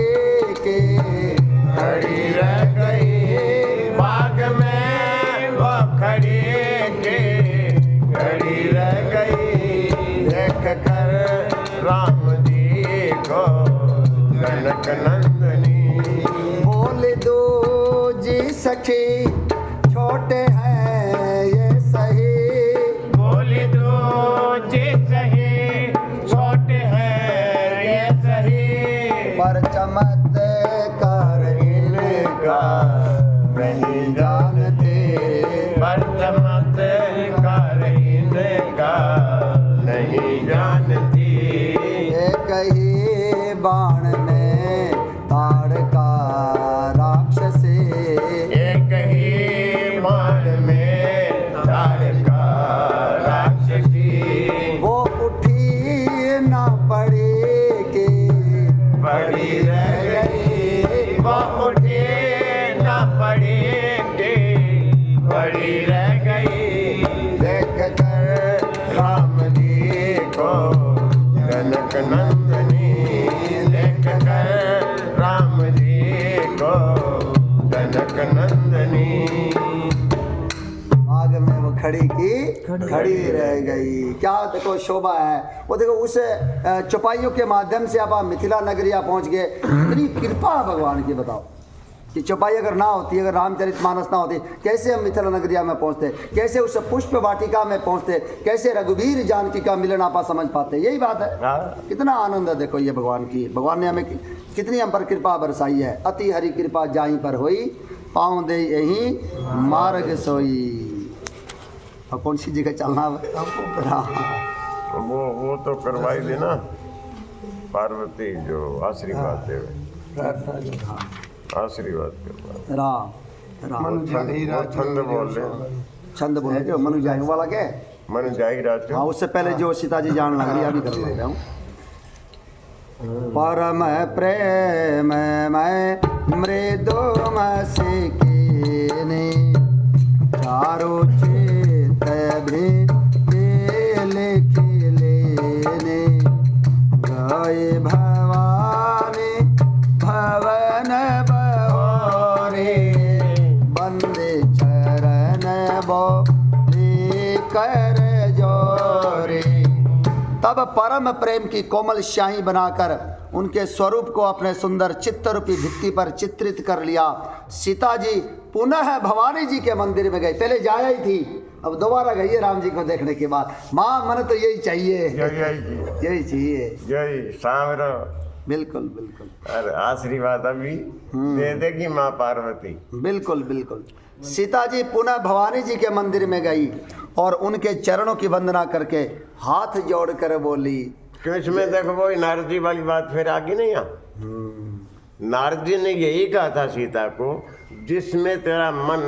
रह गई, बाग में वो खड़ी रह गई। देख कर राम जी को जनक नंदिनी, बोल दो जी सखी छोटे हैं ये सही, बोल दो जी सही छोटे हैं ये सही, पर चमत्कार इनका नहीं जानते, पर चमत्कार इनका नहीं जानती। एक ही बाण में ताड़का राक्षसी, एक ही बाण में ताड़का राक्षसी, वो उठी ना पड़ी रह गई, वो उठी ना पड़ी रह गई। देख कर राम जी को जनक नंदिनी, देख कर राम जी को जनक नंदिनी, बाग में वो खड़ी रह गई। क्या देखो शोभा है वो, देखो उस चौपाइयों के माध्यम से आप मिथिला नगरिया पहुंच गए। इतनी कृपा भगवान की, बताओ कि चौपाई अगर ना होती, अगर रामचरितमानस ना होती, कैसे हम मिथिला नगरिया में पहुंचते, कैसे उस पुष्प वाटिका में पहुंचते, कैसे रघुवीर जानकी का मिलन आपा समझ पाते। यही बात है। कितना आनंद है देखो ये भगवान की, भगवान ने हमें कितनी हम पर कृपा बरसाई है। अति हरि कृपा जाहीं पर होई, पाँव दे यहीं मार्ग सोई। और कौन सी जगह चलना वो तो करवाई दी ना पार्वती, जो आशीर्वाद देवे, आशीर्वाद के राम छंद बोल रहे, छंद बोले जो मनु जाहि वाला क्या है, मन जाहि राजो। हाँ, उससे पहले जो सीता जी जान लग रही, अभी कर रहा हूँ। परम प्रेम मैं मृदु मसिकीनी, चारों चित भी तब परम प्रेम की कोमल स्याही बनाकर उनके स्वरूप को अपने सुंदर चित्त रूपी भित्ति पर चित्रित कर लिया। सीता जी पुनः भवानी जी के मंदिर में गई, पहले जाया ही थी, अब दोबारा गई है राम जी को देखने के बाद। माँ मन तो यही चाहिए, यही चाहिए। जय सांवरो। बिल्कुल बिल्कुल। और आशीर्वाद अभी दे देगी माँ पार्वती। बिल्कुल बिल्कुल। सीता जी पुनः भवानी जी के मंदिर में गई और उनके चरणों की वंदना करके हाथ जोड़कर बोली। क्यों इसमें देखो वो नारद जी वाली बात फिर आगे नहीं आ। नारद जी ने यही कहा था सीता को, जिसमें तेरा मन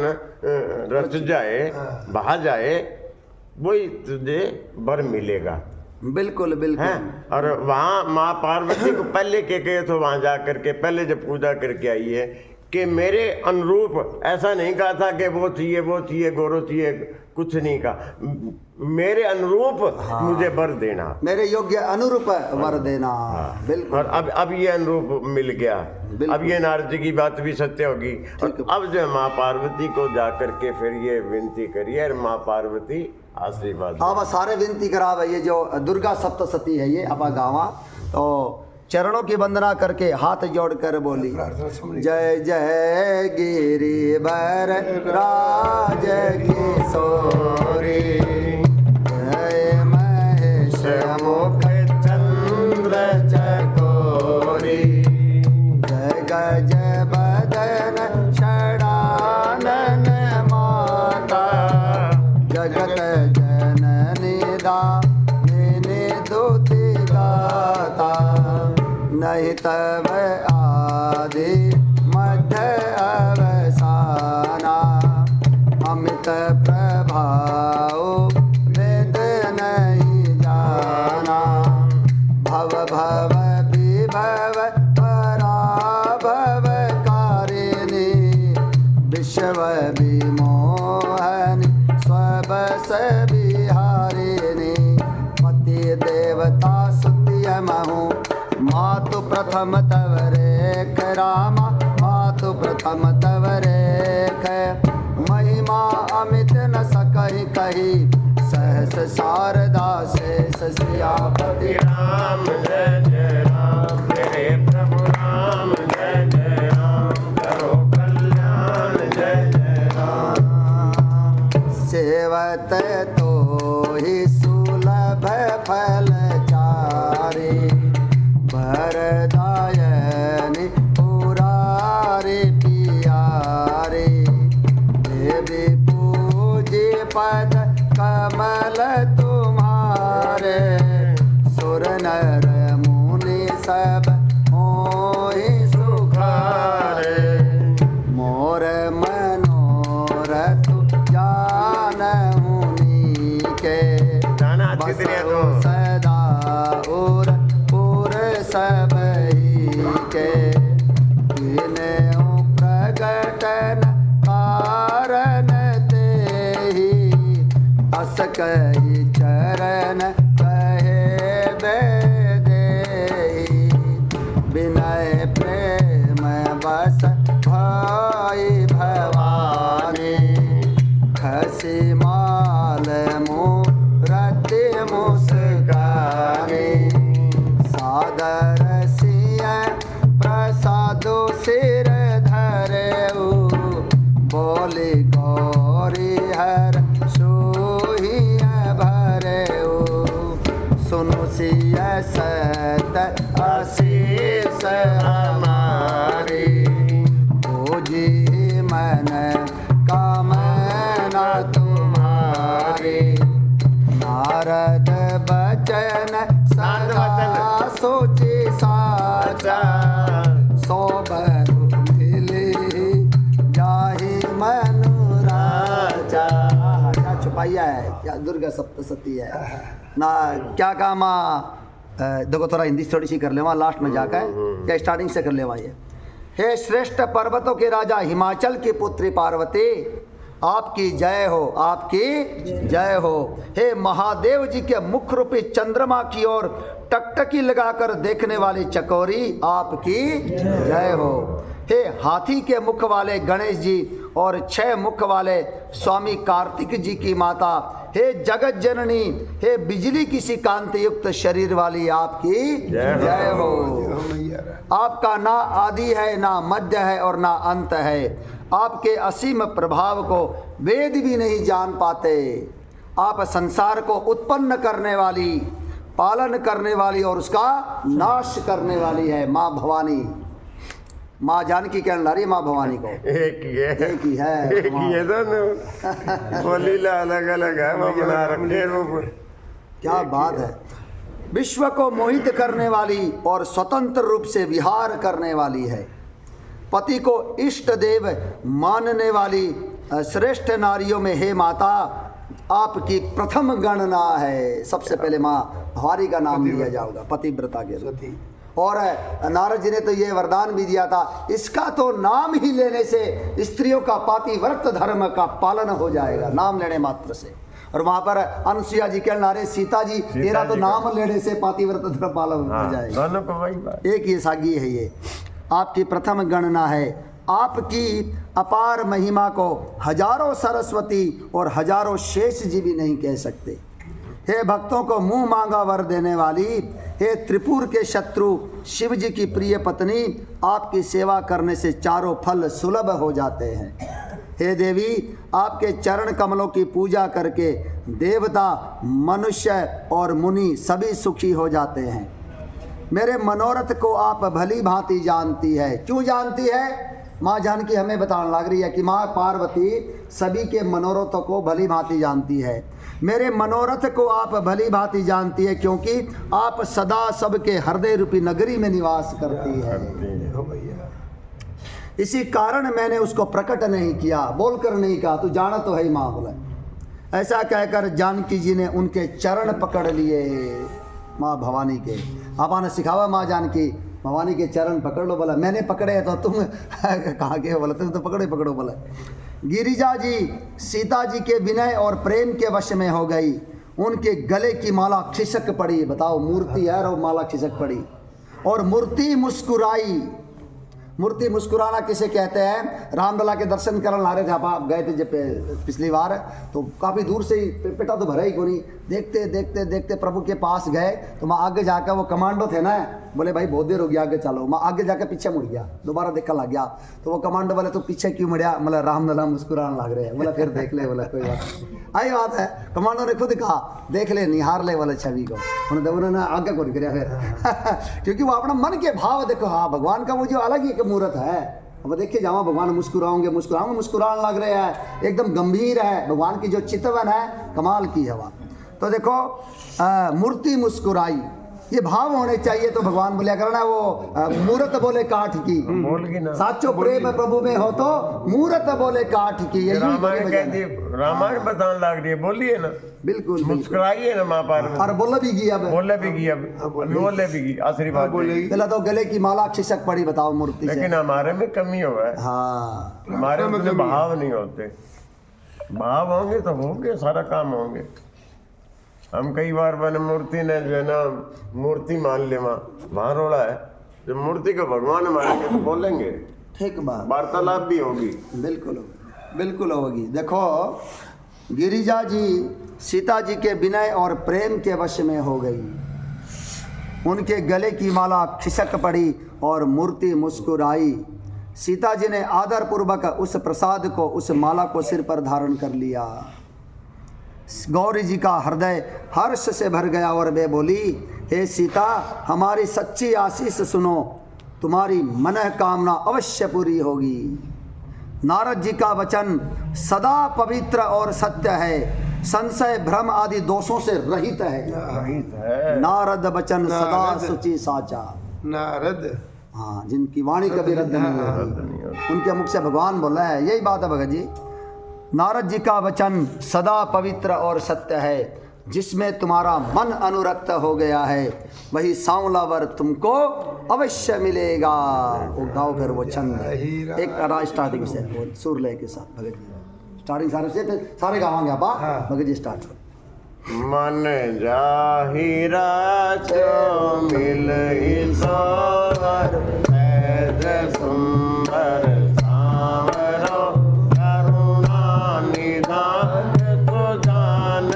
रच जाए, बहा जाए, वही तुझे वर मिलेगा। बिल्कुल बिल्कुल। हैं? और वहाँ माँ पार्वती को पहले के गए तो वहाँ जा करके पहले जब पूजा करके आई है कि मेरे अनुरूप, ऐसा नहीं कहा था कि वो चाहिए गोरो चाहिए, कुछ नहीं कहा, मेरे अनुरूप मुझे वर देना, मेरे योग्य अनुरूप वर देना। बिल्कुल। और अब ये अनुरूप मिल गया। अब ये नारद जी की बात भी सत्य होगी। और अब जो माँ पार्वती को जा करके फिर ये विनती करिए और माँ पार्वती आशीर्वाद। अब सारे विनती करा भाई, ये जो दुर्गा सप्तशती है ये अब गावा, तो चरणों की वंदना करके हाथ जोड़कर बोली, जय जय गिरिवर राज किशोरी, जय महेश मुख चंद्र चकोरी, जय गज बदन षडानन माता, जगत जननी दामिनी दुति गाता, नहीं तब आदि मध्य अवसाना, अमित प्रभाव वेद नहीं जाना, भव भव विभव पराभव कारिणी, विश्व विमोहनी स्वबस बिहारिणी, पति देवता स्तुत्य महु, मातु प्रथम तव रेख रामा, मातु प्रथम तव रेख, महिमा अमित न सकहि कही, सहस शारदा शेष सियापति राम जय जय राम, मेरे प्रभु राम जय जय राम, करो कल्याण जय जय राम। सेवत तो ही सुलभ फल चारी, वरदायनि पुरारी पियारी, देवी पूजी पद कमल तुम्हारे, सुर नर मुनि सब मोहि सुखारे, मोर मनोरथ जानहु नीके, बसहु सदा उर पुर सबई के, तिन्हु प्रगटन कारण तेहि, अस कहि चरण कहे बेदेहि, विनय प्रेम बस भाई भवानी, खसी माल मूरति मुस्कानी, सादर सिय प्रसादो सिर धरेऊ, बोली गौरी हर सोहिय भरेऊ, सुनु सिय सत आशीष हमारी, पूजी मन कामना तुम्हारी, नारद बचन सदा सोचे साचा, सोबर मिले जाहि मनुराजा। क्या छुपाइया है, क्या दुर्गा सप्तशती है ना, क्या काम। देखो थोड़ा हिंदी थोड़ी सी कर ले वहाँ लास्ट में जाकर, क्या स्टार्टिंग से कर ले वहाँ। ये हे श्रेष्ठ पर्वतों के राजा हिमाचल की पुत्री पार्वती, आपकी जय हो, आपकी जय हो। हे महादेव जी के मुख रूपी चंद्रमा की ओर टकटकी लगाकर देखने वाली चकोरी, आपकी जय हो। हे हाथी के मुख वाले गणेश जी और 6 मुख वाले स्वामी कार्तिक जी की माता, हे जगत जननी, हे बिजली किसी कांति युक्त शरीर वाली आपकी जय हो। आपका ना आदि है, ना मध्य है और ना अंत है। आपके असीम प्रभाव को वेद भी नहीं जान पाते। आप संसार को उत्पन्न करने वाली, पालन करने वाली और उसका नाश करने वाली है माँ भवानी। माँ जानकी कहने ला रही है माँ भवानी को, एक ही है, एक ही है, एक ही है दोनों। वो लीला अलग अलग है, वो बना रखे वो। क्या बात है। विश्व को मोहित करने वाली और स्वतंत्र रूप से विहार करने वाली है। पति को इष्ट देव मानने वाली श्रेष्ठ नारियों में हे माता आपकी प्रथम गणना है। सबसे पहले माँ भवानी का नाम लिया जाएगा पतिव्रता के रूप। और नारद जी ने तो ये वरदान भी दिया था, इसका तो नाम ही लेने से स्त्रियों का पातिव्रत धर्म का पालन हो जाएगा, नाम लेने मात्र से। और वहां पर अनुसुईया जी कहने रहे, सीता जी तेरा तो नाम लेने से पातिव्रत धर्म पालन हो जाएगा। दोनों को वही बात। एक ही सागी है ये। आपकी प्रथम गणना है। आपकी अपार महिमा को हजारों सरस्वती और हजारों शेष जी भी नहीं कह सकते। हे भक्तों को मुंह मांगा वर देने वाली, हे त्रिपुर के शत्रु शिव जी की प्रिय पत्नी, आपकी सेवा करने से चारों फल सुलभ हो जाते हैं। हे देवी, आपके चरण कमलों की पूजा करके देवता, मनुष्य और मुनि सभी सुखी हो जाते हैं। मेरे मनोरथ को आप भली भांति जानती है। क्यों जानती है? माँ जानकी हमें बताने लग रही है कि माँ पार्वती सभी के मनोरथों को भली भांति जानती है। मेरे मनोरथ को आप भली भांति जानती है क्योंकि आप सदा सबके हृदय रूपी नगरी में निवास करती है। इसी कारण मैंने उसको प्रकट नहीं किया, बोलकर नहीं कहा, तू जाना तो है ही माँ बोला। ऐसा कहकर जानकी जी ने उनके चरण पकड़ लिए माँ भवानी के। आपने सिखावा माँ जानकी भवानी के चरण पकड़ लो। बोला मैंने पकड़े हैं तो तुम कहाँ के हो? बोला तुम तो पकड़ो। बोला गिरिजा जी सीता जी के विनय और प्रेम के वश में हो गई। उनके गले की माला खिसक पड़ी। बताओ, मूर्ति है और माला खिसक पड़ी। और मूर्ति मुस्कुराई। मूर्ति मुस्कुराना किसे कहते हैं? रामलला के दर्शन करने ला रहे थे आप गए थे जब पिछली बार, तो काफ़ी दूर से ही पेटा तो भरा ही कोनी। देखते देखते देखते प्रभु के पास गए तो मैं आगे जाकर, वो कमांडो थे ना, बोले भाई बहुत देर हो गया आगे चलो। मैं आगे जाकर पीछे मुड़ गया, दोबारा देखा लग गया तो वो कमांडो बोले तो पीछे क्यों मुड़िया? मतलब रामलला मुस्कुराने लग रहे हैं। बोला फिर देख ले। बोला कोई बात आई बात है। कमांडो ने खुद कहा देख ले, निहार ले वाले छवि को। उन्होंने आगे कौन कराया फिर क्योंकि वो अपना मन के भाव देखो। हाँ, भगवान का वो जो अलग ही एक मूर्त है। अब देखिए जाओ भगवान मुस्कुराने लग रहे हैं, एकदम गंभीर है। भगवान की जो चितवन है कमाल की है। तो देखो मूर्ति मुस्कुराई, ये भाव होने चाहिए। तो भगवान बोलिया करना वो मूर्त बोले काठ की, साचो प्रेम प्रभु में हो तो मूर्त बोले काठ की। रामायण बताने लग रही है, बोलिए ना। बिल्कुल मुस्कुराइए ना माँ पार्वती। और बोले भी गई, बोले भी आशीर्वाद पहला तो गले की माला खिसक पड़ी। बताओ मूर्ति से। लेकिन हमारे में कमी हो है। हाँ, हमारे में भाव नहीं होते। भाव होंगे तो होंगे, सारा काम होंगे। हम कई बार बने मूर्ति ने जो है ना मूर्ति मान ले, वहाँ रोड़ा है। जब मूर्ति को भगवान मानेंगे तो बोलेंगे, ठीक बात, वार्तालाप भी होगी। बिल्कुल होगी। देखो गिरिजा जी सीता जी के विनय और प्रेम के वश में हो गई। उनके गले की माला खिसक पड़ी और मूर्ति मुस्कुराई। सीता जी ने आदर पूर्वक उस प्रसाद को, उस माला को सिर पर धारण कर लिया। गौरी जी का हृदय हर्ष से भर गया और वे बोली, हे सीता, हमारी सच्ची आशीष सुनो, तुम्हारी मनः कामना अवश्य पूरी होगी। नारद जी का वचन सदा पवित्र और सत्य है, संशय भ्रम आदि दोषों से रहित है। नारद वचन सदा सुचि साचा। नारद, हाँ, जिनकी वाणी कभी रद्द नहीं होगी, उनके मुख से भगवान बोला है। यही बात है भगत जी। नारद जी का वचन सदा पवित्र और सत्य है, जिसमें तुम्हारा मन अनुरक्त हो गया है वही सांवला वर तुमको अवश्य मिलेगा। वो गाओ फिर वो छंद एक स्टार्टिंग से सुर लय के साथ भगत जी। स्टार्टिंग सारे से फिर सारे गावांगे आप। भगत जी स्टार्ट करो। मन जाहिरा चो मिल ईश्वर ऐसे सुंदर सांवरो करुणा निधान तो जान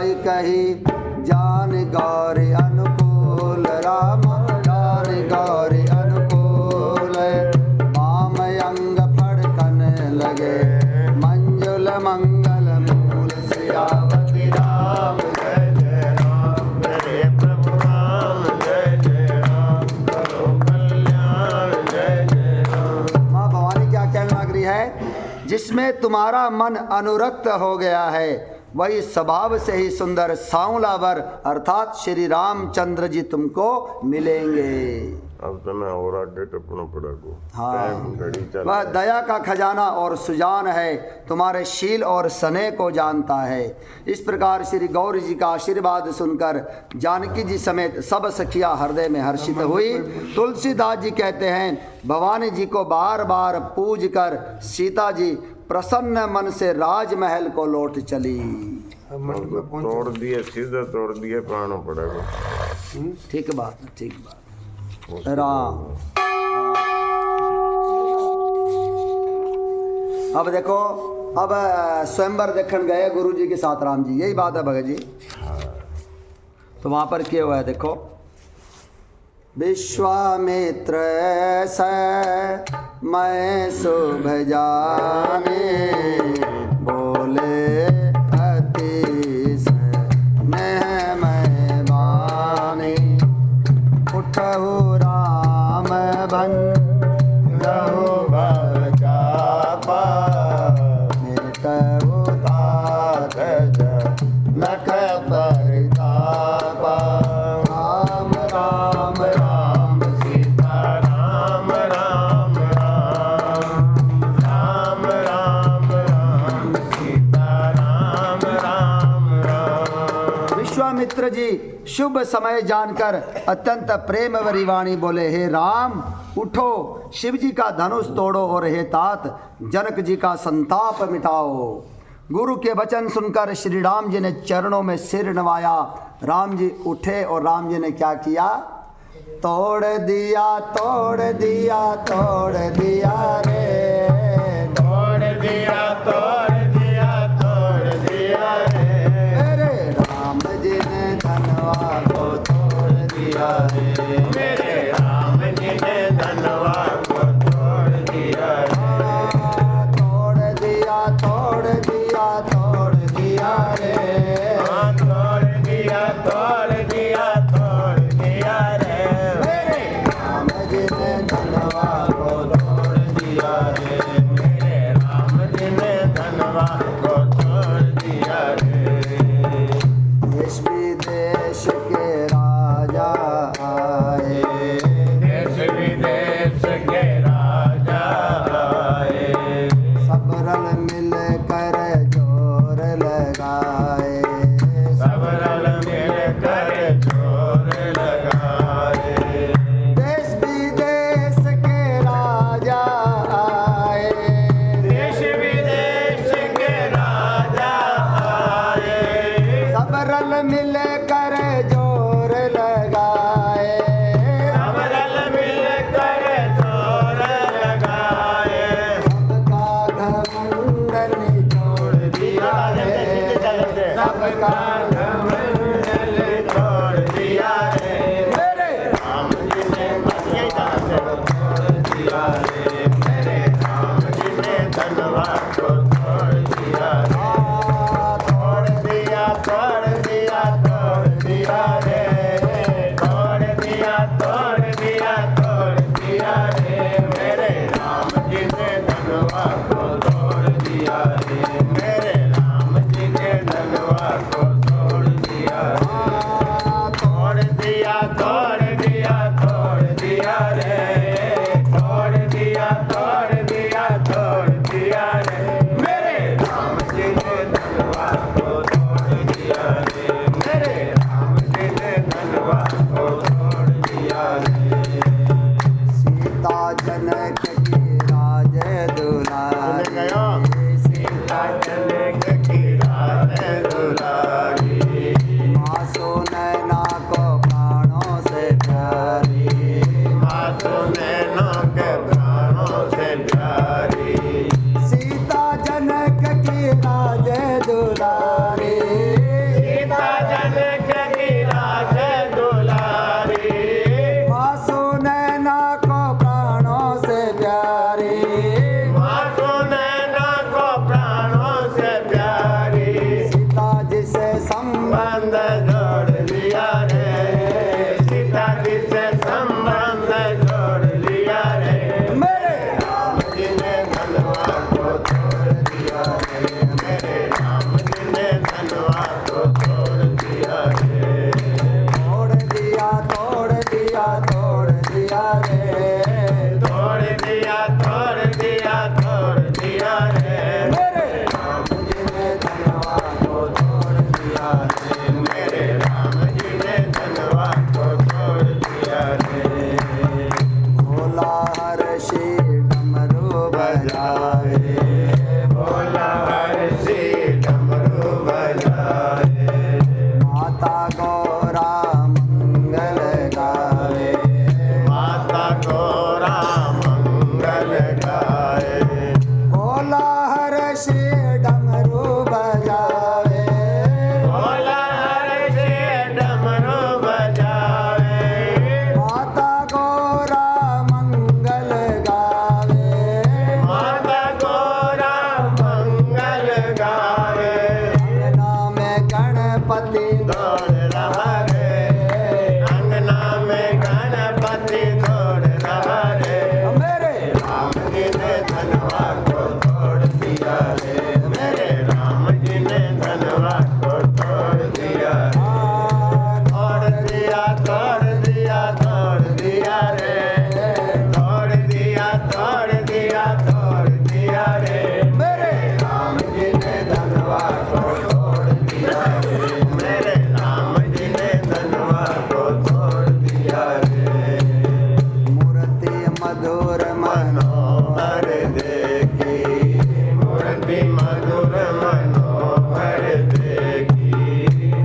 ताई कही जान गौरी अनुकूल राम जान गौरी अनुकूल वाम अंग फड़कन लगे मंजुल मंगल मूल सियावती राम जय जय राम मेरे प्रभु राम जय जय राम करो कल्याण जय जय राम। माँ भवानी क्या कहने लग रही है? जिसमें तुम्हारा मन अनुरक्त हो गया है वही स्वभाव से ही सुंदर सांवलावर अर्थात श्री रामचंद्र जी तुमको मिलेंगे। अब तो मैं और आगे टपना पड़ेगा। हाँ। टाइम घड़ी चल वह दया का खजाना और सुजान है, तुम्हारे शील और स्नेह को जानता है। इस प्रकार श्री गौरी जी का आशीर्वाद सुनकर जानकी जी समेत सब सखिया हृदय में हर्षित हुई। तुलसीदास जी कहते हैं भवानी जी को बार बार पूज कर सीता जी प्रसन्न मन से राजमहल को लौट चली। तोड़ दिए सीधे तोड़ दिए पाना पड़ेगा। ठीक बात, ठीक बात। राम अब देखो, अब स्वयंवर देखने गए गुरु जी के साथ राम जी, यही बात है भगत जी। तो वहां पर क्या हुआ है देखो, विश्वामित्र से मैं शुभ जाने बोले अति स्नेह मैं बानी उठहु राम बन रहो भचापा मिटहु तात नख परितापा राम राम राम सीता राम राम राम राम राम राम सीता राम राम राम। विश्वामित्र जी शुभ समय जानकर अत्यंत प्रेम भरी वाणी बोले, हे राम उठो, शिव जी का धनुष तोड़ो और हे तात जनक जी का संताप मिटाओ। गुरु के वचन सुनकर श्री राम जी ने चरणों में सिर नवाया। राम जी उठे और राम जी ने क्या किया? तोड़ दिया तोड़ दिया तोड़ दिया रे, तोड़ दिया तोड़ दिया तोड़ दिया रे, मेरे राम जी ने धनवा को तोड़ दिया रे, मेरे राम जी ने धनवा को तोड़ दिया रे, तोड़ दिया तोड़ दिया तोड़ दिया रे, हाँ तोड़ दिया तोड़ दिया तोड़ दिया रे, मेरे राम जी ने धनवा को तोड़ दिया रे, मेरे राम जी ने धनवा को तोड़ दिया रे। देश विदेश के राजा आए, देश विदेश के राजा आए, सब रल मिल कर जोर लगाए, सब रल मिल कर जोर लगाए। देश विदेश के राजा आए, देश विदेश के राजा आए, सब रल मिल कर जोर लगाए, सब रल मिल कर जोर लगाए। सबका घमंड निचोड़ दिया रे, सबका घमंड छोड़ दिया रे, मेरे राम जी ने तोड़ दिया रे, मेरे राम जी ने धनवा को तोड़ दिया रे, तोड़ दिया तोड़ दिया तोड़ दिया रे, तोड़ दिया तोड़ दिया तोड़ दिया रे, मेरे राम जी ने धनवा को तोड़ दिया रे, मेरे राम जी ने धनवा को तोड़ दिया रे, तोड़ दिया तोड़ दिया तोड़ दिया रे, तोड़ दिया तोड़ दिया तोड़ दिया रे, गाए, भोला हर्षि डमरू बजाए, माता गौरा मंगल गावे, माता गौरा मंगल गाए, भोला हर्षि डमरू बजावे, भोला हर्षि डमरू बजाए, माता गौरा मंगल गावे, माता गौरा मंगल गाए, अंगना में गणपति दौड़ रहा रे, अंगना में गणपति दौड़ रहा रे, मेरे राम जी ने धनवा को तोड़ दिया रे, मेरे राम जी ने धनवा को तोड़ दिया रे, तोड़ दिया तोड़ दिया तोड़ दिया रे, तोड़ दिया तोड़ दिया तोड़ दिया रे, मेरे राम जी ने धनवा को तोड़ दिया रे, मेरे राम जी ने धनवा को तोड़ दिया रे, मूर्ति मधुर मनोहर देखी, मूर्ति मधुर मनोहर देखी,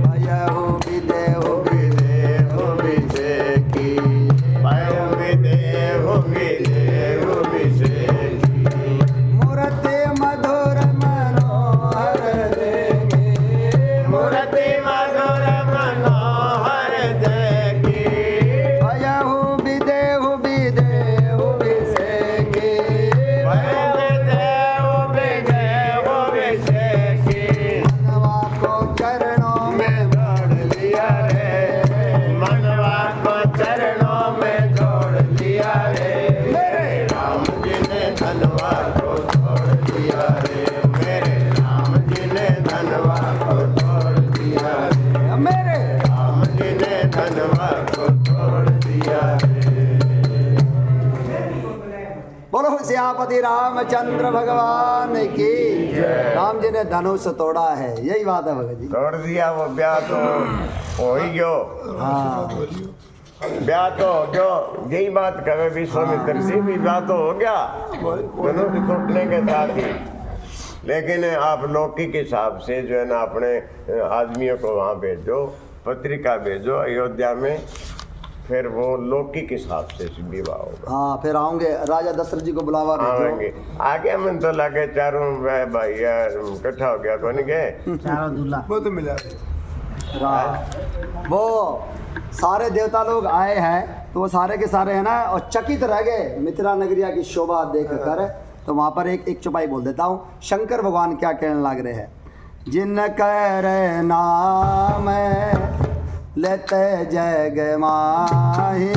भयहु विदेहु विदेहु विषेकी, भयहु विदेहु विदेहु विषेकी, मूर्ति मधुर मनोहर देखे, मूर्ति मधुर मनोहर देखी, भयहु विदेहु विदेहु विषेके, भयहु विदेहु विदेहु विषेकी, मनवा को चरणों में जोड़ लिया रे, मनवा को चरणों में जोड़ लिया रे, मेरे राम जी ने धनवा को तोड़ दिया रे, मेरे राम जी ने धनवा को तोड़ दिया रे, मेरे राम जी ने धनवा को तोड़ दिया रे। बोलो श्यापति रामचंद्र भगवान की। राम जी ने धनुष तोड़ा है, यही बात है भगत जी। तोड़ दिया वो ब्याह तो हो ही गयो, हाँ ब्याह तो हो गयो, यही बात कहे विश्वामित्र से भी ब्याह तो हो गया धनुष टूटने के साथ ही। लेकिन आप लौकिक हिसाब से जो है ना अपने आदमियों को वहाँ भेजो, पत्रिका भेजो अयोध्या में, फिर वो लौकिक हिसाब से विवाह होगा। हाँ, फिर आऊंगे, राजा दशरथ जी को बुलावा भेजो। आएंगे आगे मन तो लगे चारों भाई इकट्ठा हो गया कौन गए वो तो मिला वो सारे देवता लोग आए हैं तो वो सारे के सारे है ना, और चकित रह गए मिथिला नगरिया की शोभा देख कर। तो वहाँ पर एक चौपाई बोल देता हूँ। शंकर भगवान क्या कहने लग रहे हैं, जिनकर नाम लेते जग माही,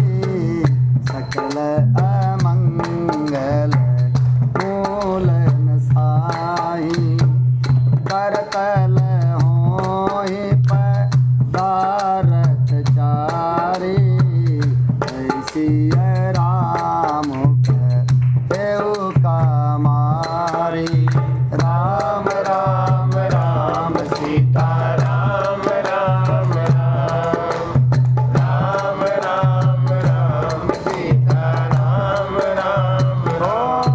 सकल अमंगल मूल साही, करतल होहि पदारथ चारी, ऐसी राम देव का मारी। राम राम राम सीता राम राम राम राम राम राम सीता राम राम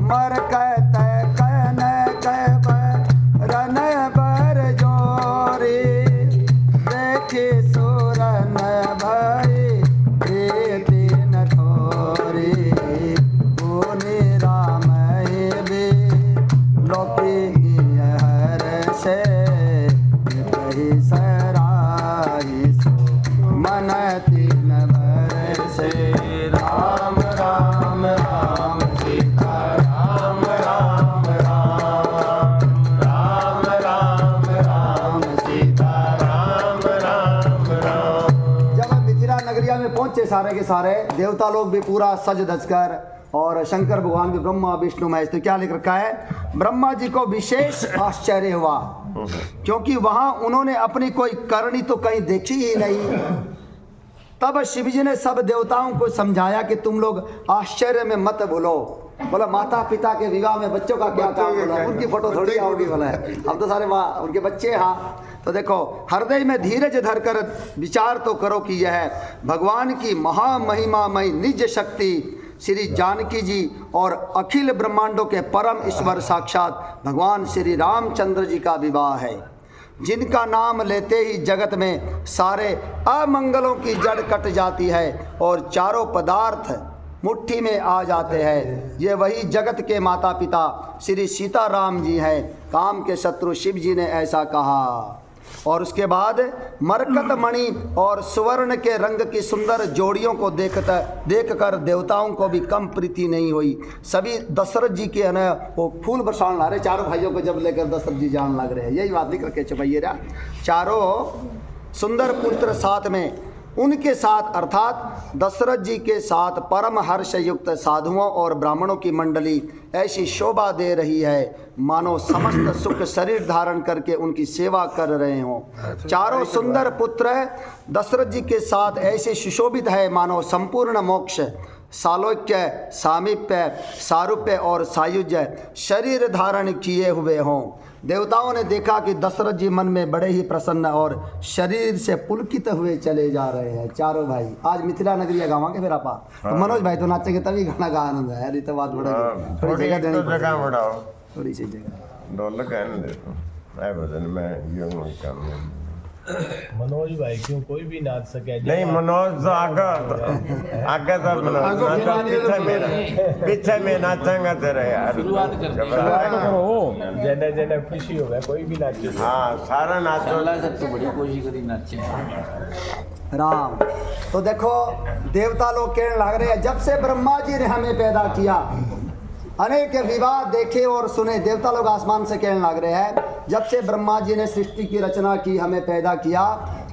मर कहत कनक रन बर जोरी, देखी सुरन भई दिन थोरी, पुनि राम भी लोकी हर से, कही सराही सो मन तीन भर से। राम राम राम सीता राम राम राम राम राम राम सीता राम राम राम। जब मिथिला नगरिया में पहुंचे सारे के सारे देवता लोग भी पूरा सज धज कर, और शंकर भगवान भी ब्रह्मा विष्णु महेश। तो क्या लिख रखा है, ब्रह्मा जी को विशेष आश्चर्य हुआ, क्योंकि वहां उन्होंने अपनी कोई करनी तो कहीं देखी ही नहीं। तब शिव जी ने सब देवताओं को समझाया कि तुम लोग आश्चर्य में मत भूलो। बोला माता पिता के विवाह में बच्चों का क्या काम, बोला उनकी फोटो थोड़ी आओगी, बोला अब तो सारे उनके बच्चे। हाँ, तो देखो हृदय में धीरज धरकर विचार तो करो कि यह भगवान की महामहिमामयी निज शक्ति श्री जानकी जी और अखिल ब्रह्मांडों के परम ईश्वर साक्षात भगवान श्री रामचंद्र जी का विवाह है, जिनका नाम लेते ही जगत में सारे अमंगलों की जड़ कट जाती है और चारों पदार्थ मुट्ठी में आ जाते हैं। ये वही जगत के माता पिता श्री सीताराम जी हैं। काम के शत्रु शिव जी ने ऐसा कहा। और उसके बाद मरकत मणि और सुवर्ण के रंग की सुंदर जोड़ियों को देखकर देवताओं को भी कम प्रीति नहीं हुई। सभी दशरथ जी के ना वो फूल बरसाने ला रहे, चारों भाइयों को जब लेकर दशरथ जी जान लग रहे हैं। यही बात लिख रखे चुपैये रहा। चारों सुंदर पुत्र साथ में उनके साथ अर्थात दशरथ जी के साथ परम हर्ष युक्त साधुओं और ब्राह्मणों की मंडली ऐसी शोभा दे रही है मानो समस्त सुख शरीर धारण करके उनकी सेवा कर रहे हों। चारों सुंदर पुत्र दशरथ जी के साथ ऐसे सुशोभित है मानो संपूर्ण मोक्ष, सालोक्य, सामीप्य, सारूप्य और सायुज्य शरीर धारण किए हुए हों। देवताओं ने देखा कि दशरथ जी मन में बड़े ही प्रसन्न और शरीर से पुलकित हुए चले जा रहे हैं चारों भाई। आज मिथिला नगरी गावांगे फिर आपा तो मनोज भाई तो नाचेंगे तभी गाना गा आनंद है। अरे तो बात बढ़ेगी, थोड़ी जगह देनी पड़ेगी, जगह बढ़ाओ, थोड़ी सी जगह। ढोलक है ना देखो, मैं भजन में यूं काम नहीं। मनोज भाई क्यों कोई भी नाच सके नहीं मनोज तो आगे तो मनोज पीछे में नाचेंगे तेरे यार। जने जने खुशी हो गया कोई भी नाचे। हाँ सारा नाचो। सबसे बड़ी कोशिश करी नाचे राम तो देखो देवता लोग कहने लग रहे हैं जब से ब्रह्मा जी ने हमें पैदा किया अनेक विवाह देखे और सुने। देवता लोग आसमान से कहने लग रहे हैं जब से ब्रह्मा जी ने सृष्टि की रचना की हमें पैदा किया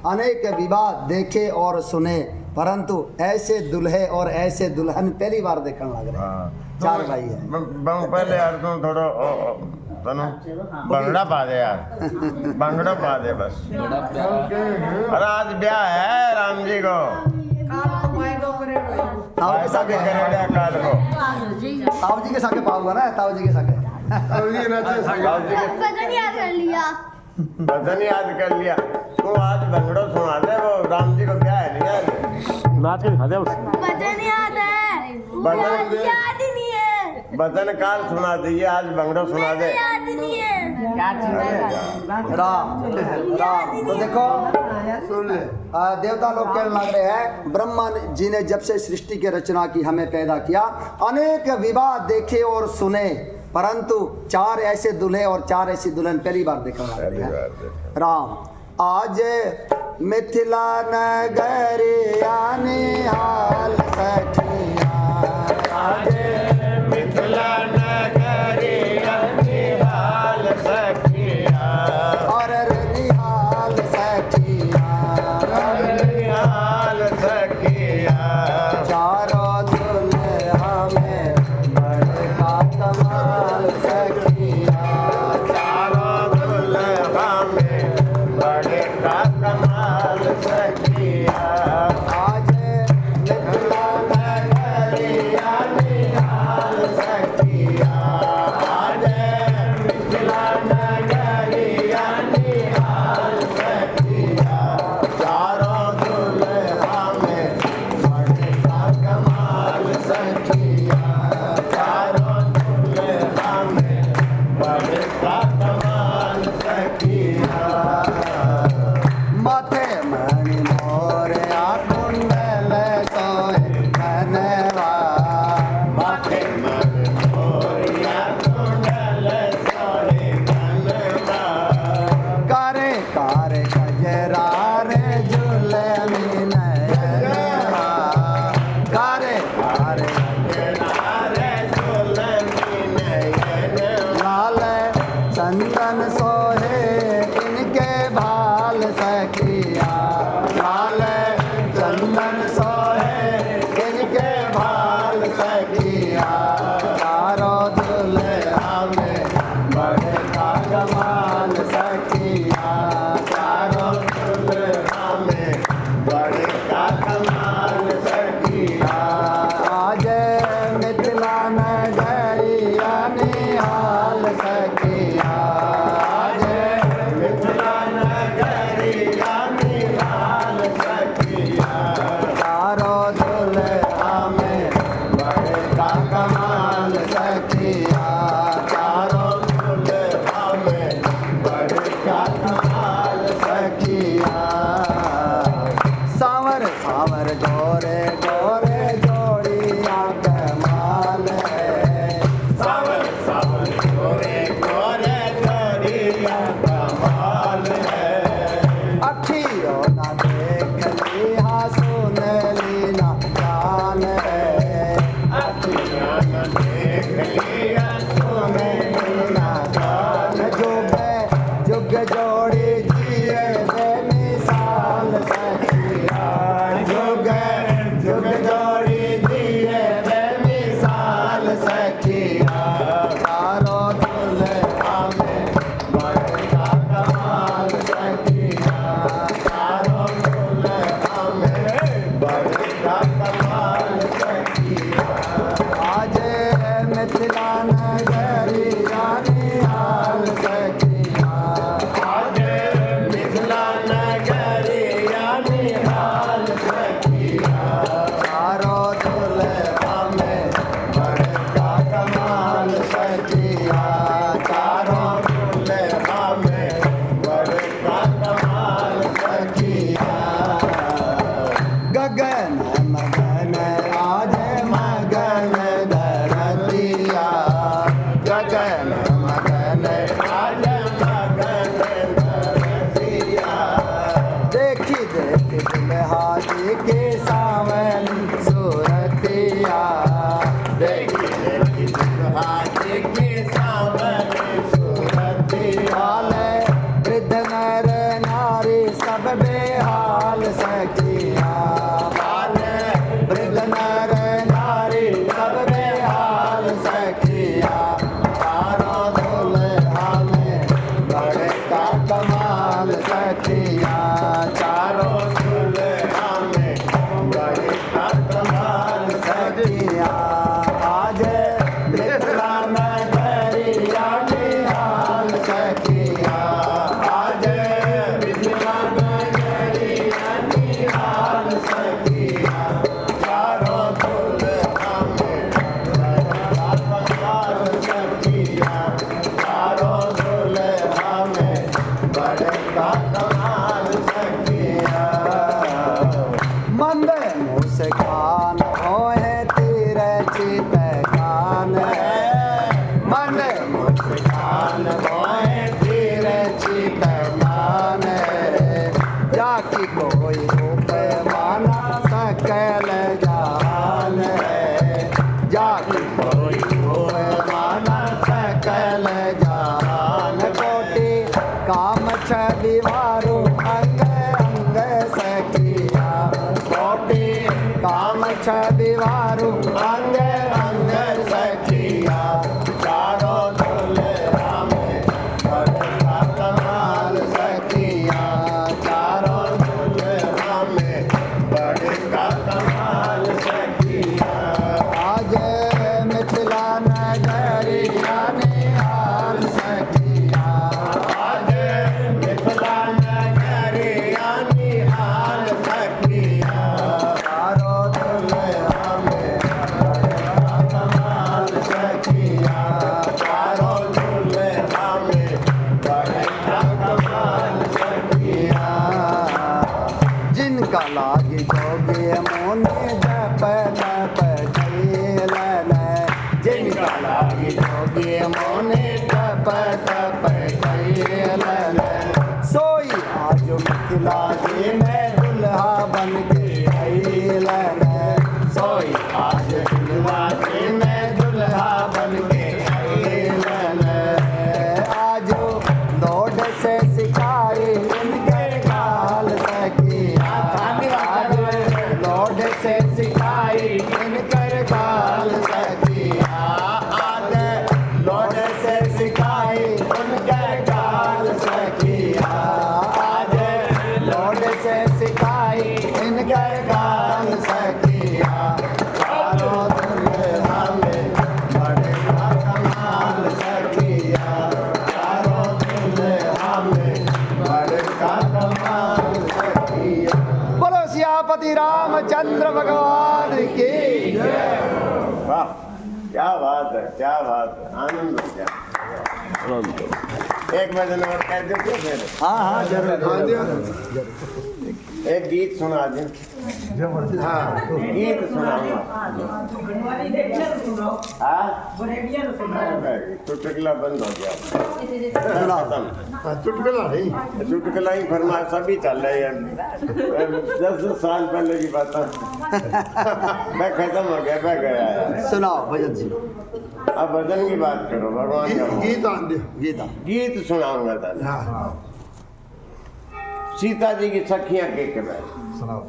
अनेक विवाह देखे और सुने, परंतु ऐसे दुल्हे और ऐसे दुल्हन पहली बार देखने लग रहे हैं। चार भाई है। पहले यार तुम थोड़ा भंगड़ा पा दे यार, भंगड़ा पा दे बस। अरे आज ब्याह है राम जी को, ताऊ जी के साके पाऊंगा ना, ताऊ जी के साके भजन याद कर लिया। तो आज भंगड़ो सुना दे, वो राम जी को क्या है नहीं याद नाच के दिखा दे भजन याद है, याद ही नहीं है। भजन काल सुना दीजिए, आज भंगड़ो सुना दे। याद नहीं है। राम राम तो देखो देवता लोग कहने लग रहे हैं ब्रह्मा जी ने जब से सृष्टि की रचना की हमें पैदा किया अनेक विवाह देखे और सुने, परंतु चार ऐसे दूल्हे और चार ऐसी दुल्हन पहली बार देखने लग रहे हैं। राम आज मिथिला नगरिया निहाल सखिया, आज मिथिला नगरिया निहाल सखिया और निहाल सखिया, निहाल सखिया। चारों दुल्हा में बड़का कमाल सखिया, चारों दुल्हा में बड़का कमाल सखिया। आज मिथिला नगरिया चारों दुल्हा में बड़का कमाल सखिया। सावर सावर गोरे गोरे जोड़िया कमाल है। सावर सावर गोरे गोरे जोड़िया कमाल है। अखियों न देख लिया सुन ली ना जान है। अखियाँ न देख लिया सुन ली ना जान। जुग जोड़ी जिए बेमिसाल सखिया। जुग जुग जोड़ी दिए बेमिसाल सखिया। चारों दुल्हा में बड़का कमाल सखिया। चारों दुल्हा में बड़का कमाल सखिया। आज मिथिला नगरिया निहाल सखिया। आज मिथिला नगरिया निहाल सखिया। चारों दुल्हा में बड़का कमाल सखिया। चारों दुल्हा में बड़का कमाल सखिया। गगन मगन आज मगन धरतिया। गगन मगन आज मगन धरतिया। देखी देखी दुल्हा जी के सावन सूरतिया। देखी देखी दुल्हा जी के सावन सूरतिया। हाल वृद्ध नर नारी सब बेहाल सखिया। हाल वृद्ध नर नारी सब बेहाल सखिया। चारों दुल्हा में बड़का कमाल सखिया। चारों दुल्हा में बड़का कमाल सखिया। आज मिथिला नगरिया निहाल सखिया। आज मिथिला नगरिया निहाल सखिया। चारों दुल्हा में बड़का कमाल सखिया। चारों दुल्हा में बड़का कमाल सखिया। मंद मुस्कान होए तेरे चित कान है। मंद मुस्कान मोहे तेरे चित कान है। जाकी कोई रूप माना सकल जान है। जाकी कोई रूप माना सकल जान। कोटि काम छवि वारू अंग अंग सखिया। कोटि काम छवि वारू अंग अंग सखिया। चारों दुल्हा में बड़का कमाल सखिया। चारों दुल्हा में बड़का कमाल सखिया। आज मिथिला नगरिया निहाल सखिया। आज मिथिला नगरिया निहाल सखिया। चारों दुल्हा में बड़का कमाल सखिया। चारों दुल्हा में बड़का कमाल सखिया। जिनका लागी जोगी मोने जप तप कैलन। जिनका लागी जोगी मोने तप तप कैलन। सोई आज मिथिला जी में दुल्हा बन के अइलन। सोई आज दुल्हा जी में दुल्हा बन के अइलन। आज लौट से सिखाई इनके काल सखिया। आज लौट से सिखाई इनकर काल सखिया। आज लौट से सिखाई उनके काल सखिया। आज लौट से सिखाई इनकर काल सखिया। चारों दुल्हा में बड़का कमाल सखिया। चारों दुल्हा में बड़का कमाल सखिया। बोलो सियापति रामचंद्र भगवान की वाह। क्या बात है, क्या बात है, आनंद हो गया। एक भजन और कह दो क्या फिर? हाँ हाँ जरूर। एक गीत सुना दे। हाँ गीत सुनाऊंगा। हाँ चुटकुला बंद हो गया। चुटकुला नहीं, चुटकुला ही फरमाया, सभी चल रहे हैं 10 साल पहले की बात। मैं खत्म हो गया, मैं गया यार। सुनाओ भजन जी। अब भजन की बात करो, भगवान का गीत आन दे। गीता गीत सुनाऊंगा दादा। हाँ सीता जी की सखियां के बैठ सुनाओ।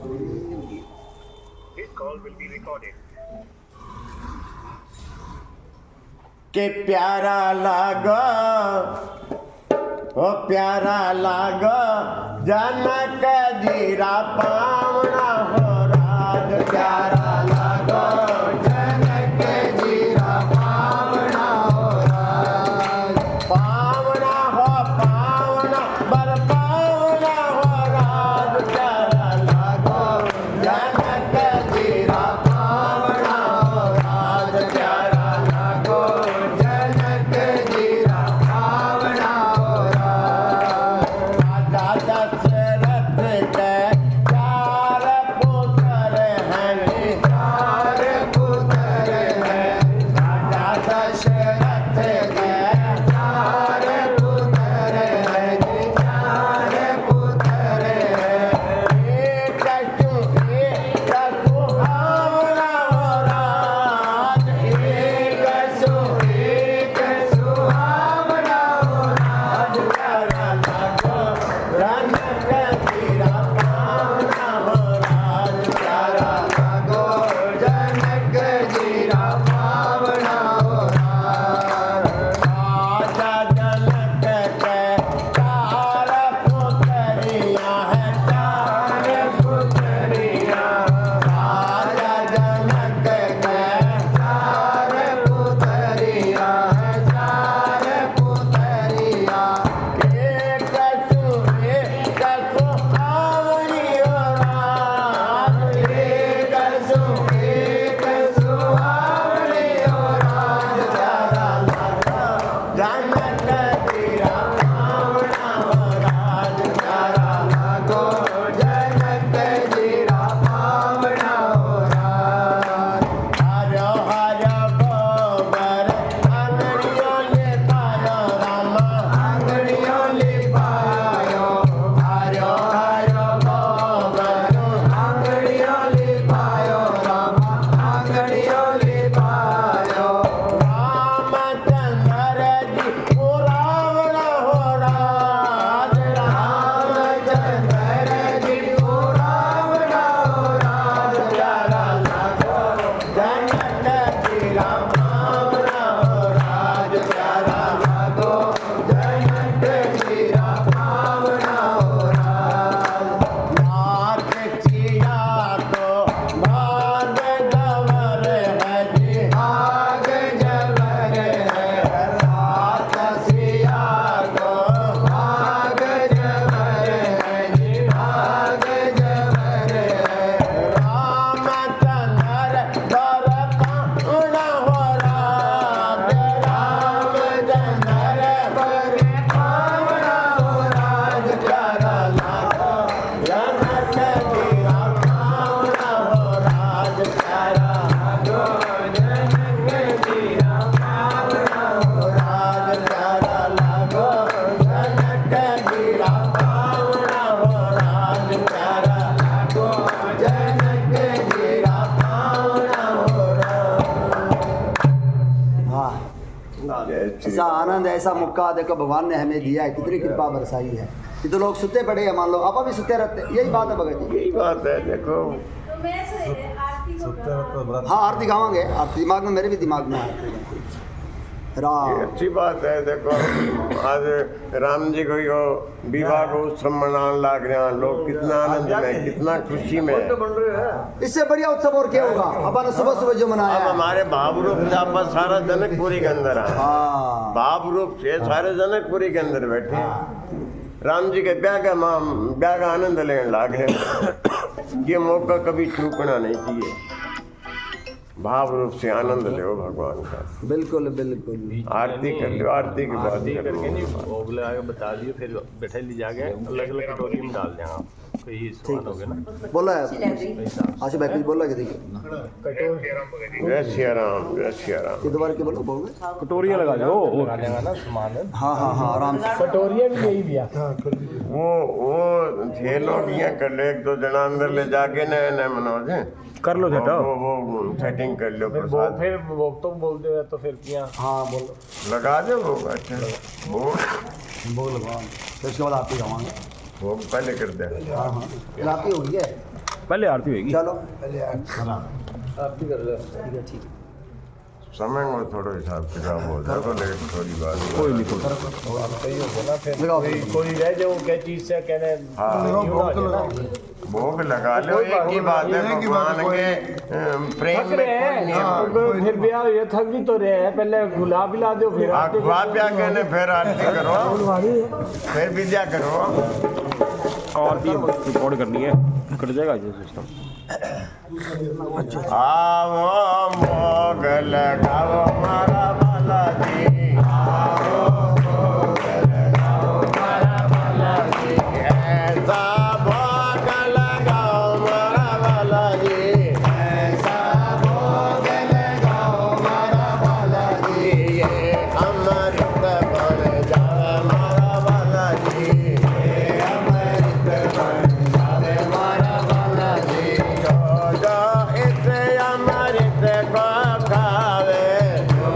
के प्यारा लागा, ओ प्यारा लागा जनक जीरा पावना हो राज। प्यारा लागा जनक जीरा पावना हो राज। पावना हो पावना बर पावना हो राज। प्यारा लागा जनक जीरा पावना हो राज। प्यारा लागा जनक जीरा पावना हो राज। राजा दशरथ के चार पुत्र हैं, चार पुत्र हैं। राजा दशरथ के चार पुत्र हैं, चार पुत्र हैं। एक सुहावना हो राज। एक सुहावना हो राज। प्यारा लागो जनक जीरा पावना हो राज। प्यारा लागो जनक जीरा पावना हो राज। राजा जनक के चार पुत्रियां हैं, चार पुत्रियां। राजा जनक के चार पुत्रियां हैं, चार पुत्रियां। एक सुहावनी हो राज। एक सुहावनी हो राज। प्यारा लागा जनक जीरा पावना हो राज। प्यारा लागो जनक जीरा पावना हो राज। हरो हरो गोबर आंगड़ियों ले पायो रामा, आंगड़ियों ले पायो। हरो हरो गोबर आंगड़ियों ले पायो रामा, आंगड़ियों ले पायो। रामचंद्र जी पुरावना हो राज। रामचंद्र जी पुरावना हो राज। प्यारा लागो जनक जीरा पावना हो राज। प्यारा लागो जनक जीरा पावना हो राज। नाथ चिया को भाग जवर है जी, भाग जवर है। नाथ चिया को भाग जवर है जी, भाग जवर है। रामचंद्र दर पावना हो राज। रामचंद्र दर पावना हो राज। प्यारा लागो जनक जीरा पावना हो राज। प्यारा लागो जनक जीरा पावना हो राज। प्यारा लागो जनक जीरा पावना हो राज। प्यारा लागो जनक जीरा पावना हो हाँ राज। ऐसा आनंद, ऐसा मौका देखो भगवान ने हमें दिया है, कितनी कृपा बरसाई है। ये तो लोग सुते पड़े हैं, मान लो आप भी सुते रहते, यही बात है भगत जी। यही बात है, देखो हाँ आरती गावांगे, आरती दिमाग में, मेरे भी दिमाग में आरती गाती। ये राम अच्छी बात है। देखो आज राम जी को यो विवाह को उत्सव मनाने लग रहे हैं लोग, कितना आनंद में, कितना खुशी में। इससे बढ़िया उत्सव और क्या होगा। अपन ने सुबह सुबह जो मनाया अब है। हमारे भाव रूप से आप सारा जनकपुरी के अंदर है। हाँ भाव रूप से सारे जनकपुरी के अंदर बैठे हैं। राम जी के ब्याह का आनंद लेने लग रहे हैं। ये मौका कभी चूकना नहीं चाहिए। भाव रूप से आनंद लो भगवान का। बिल्कुल बिल्कुल। आरती कर लो, आरती के बाद आरती करके नहीं करना। भोग लगा के बता दिए, फिर बैठे ले जाके अलग अलग कटोरी में डाल देंगे आप। कोई सामान हो गया ना, बोला है आशिफ भाई कुछ बोला कि देखिए कटोरी जय सिया राम, जय सिया राम। ये दोबारा क्या बोलो बोल रहे? कटोरियाँ लगा दो, लगा देगा ना सामान। हाँ हाँ हाँ आराम से। कटोरियाँ भी यही दिया। वो छह लोग ये कर लो, एक दो जना अंदर ले जाके न मनोज कर लो सेटा। वो सेटिंग कर लो फिर प्रसाद। फिर वो तो बोलते हैं तो फिर क्या हाँ बोलो लगा दो वो। अच्छा भोग बोल भगवान। फिर उसके बाद आरती गावाएंगे। भोग पहले कर दे। हाँ हाँ फिर आरती होगी है। पहले आरती होगी। चलो आरती कर लो। ठीक है ठीक है। समय में थोड़ा हिसाब किताब हो जाए तो लेकिन थोड़ी बात कोई नहीं, सही हो गया ना। फिर लगाओ। कोई रह जाए वो क्या चीज़ से कहने भोग लगा लो। एक ही बात है, भगवान के प्रेम में कोई नियम। फिर ब्याह हुए थक भी तो रहे हैं, पहले गुलाब भी ला दो फिर खुआ प्या के फिर आरती करो, फिर विद्या करो। आरती रिकॉर्ड करनी है, कट जाएगा ये सिस्टम। आओ भोग लगाओ मारा बाला जी, आओ भोग लगाओ मारा बाला जी, ऐसा भोग लगाओ मारा बाला जी, ऐसा भोग लगाओ मारा बाला जी, ये अमृत बन जाए मारा बाला जी, ये अमृत बन जाए मारा बाला जी। जो जो इस अमृत को खावे, जो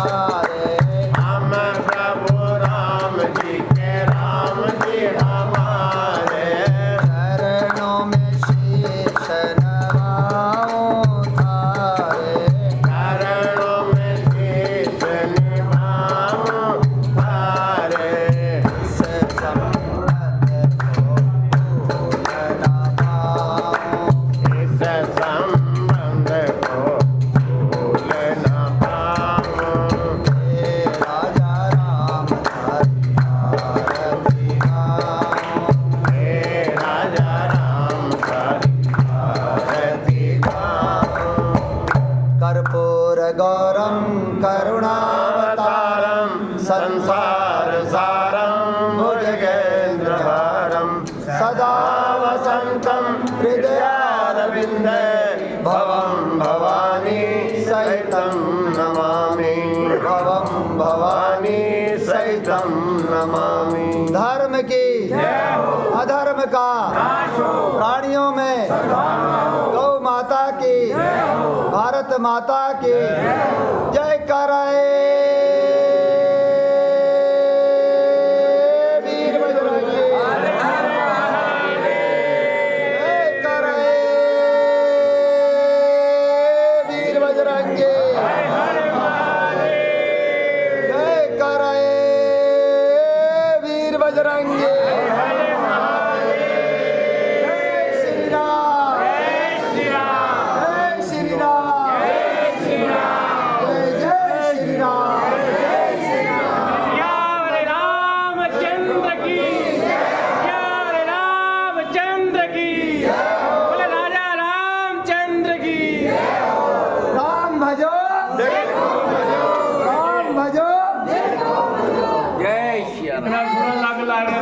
हमारे, हम प्रभु राम जी के राम जी हमारे, चरणों में शीश नवाऊं थारे, चरणों में शीश निभाऊं थारे, इस संबंध को भूल न पाऊं, इस संबंध को भूल न पाऊं। हे राजा राम हरि आरती गाऊं, हे राजा राम हरि आरती गाऊं। कर्पूर गौरम करुणावतारम अवतारम संसार सारम भुजगेन्द्रहारम सदा वसंतम हृदयारविंदे भवं भवानी सहितं नमामि, भवं भवानी सहितं नमामि। धर्म की अधर्म का प्राणियों में गौ माता की भारत माता की जय कराए वीर बजरंगी, जय कराए वीर बजरंगी, जय कराए वीर बजरंगी।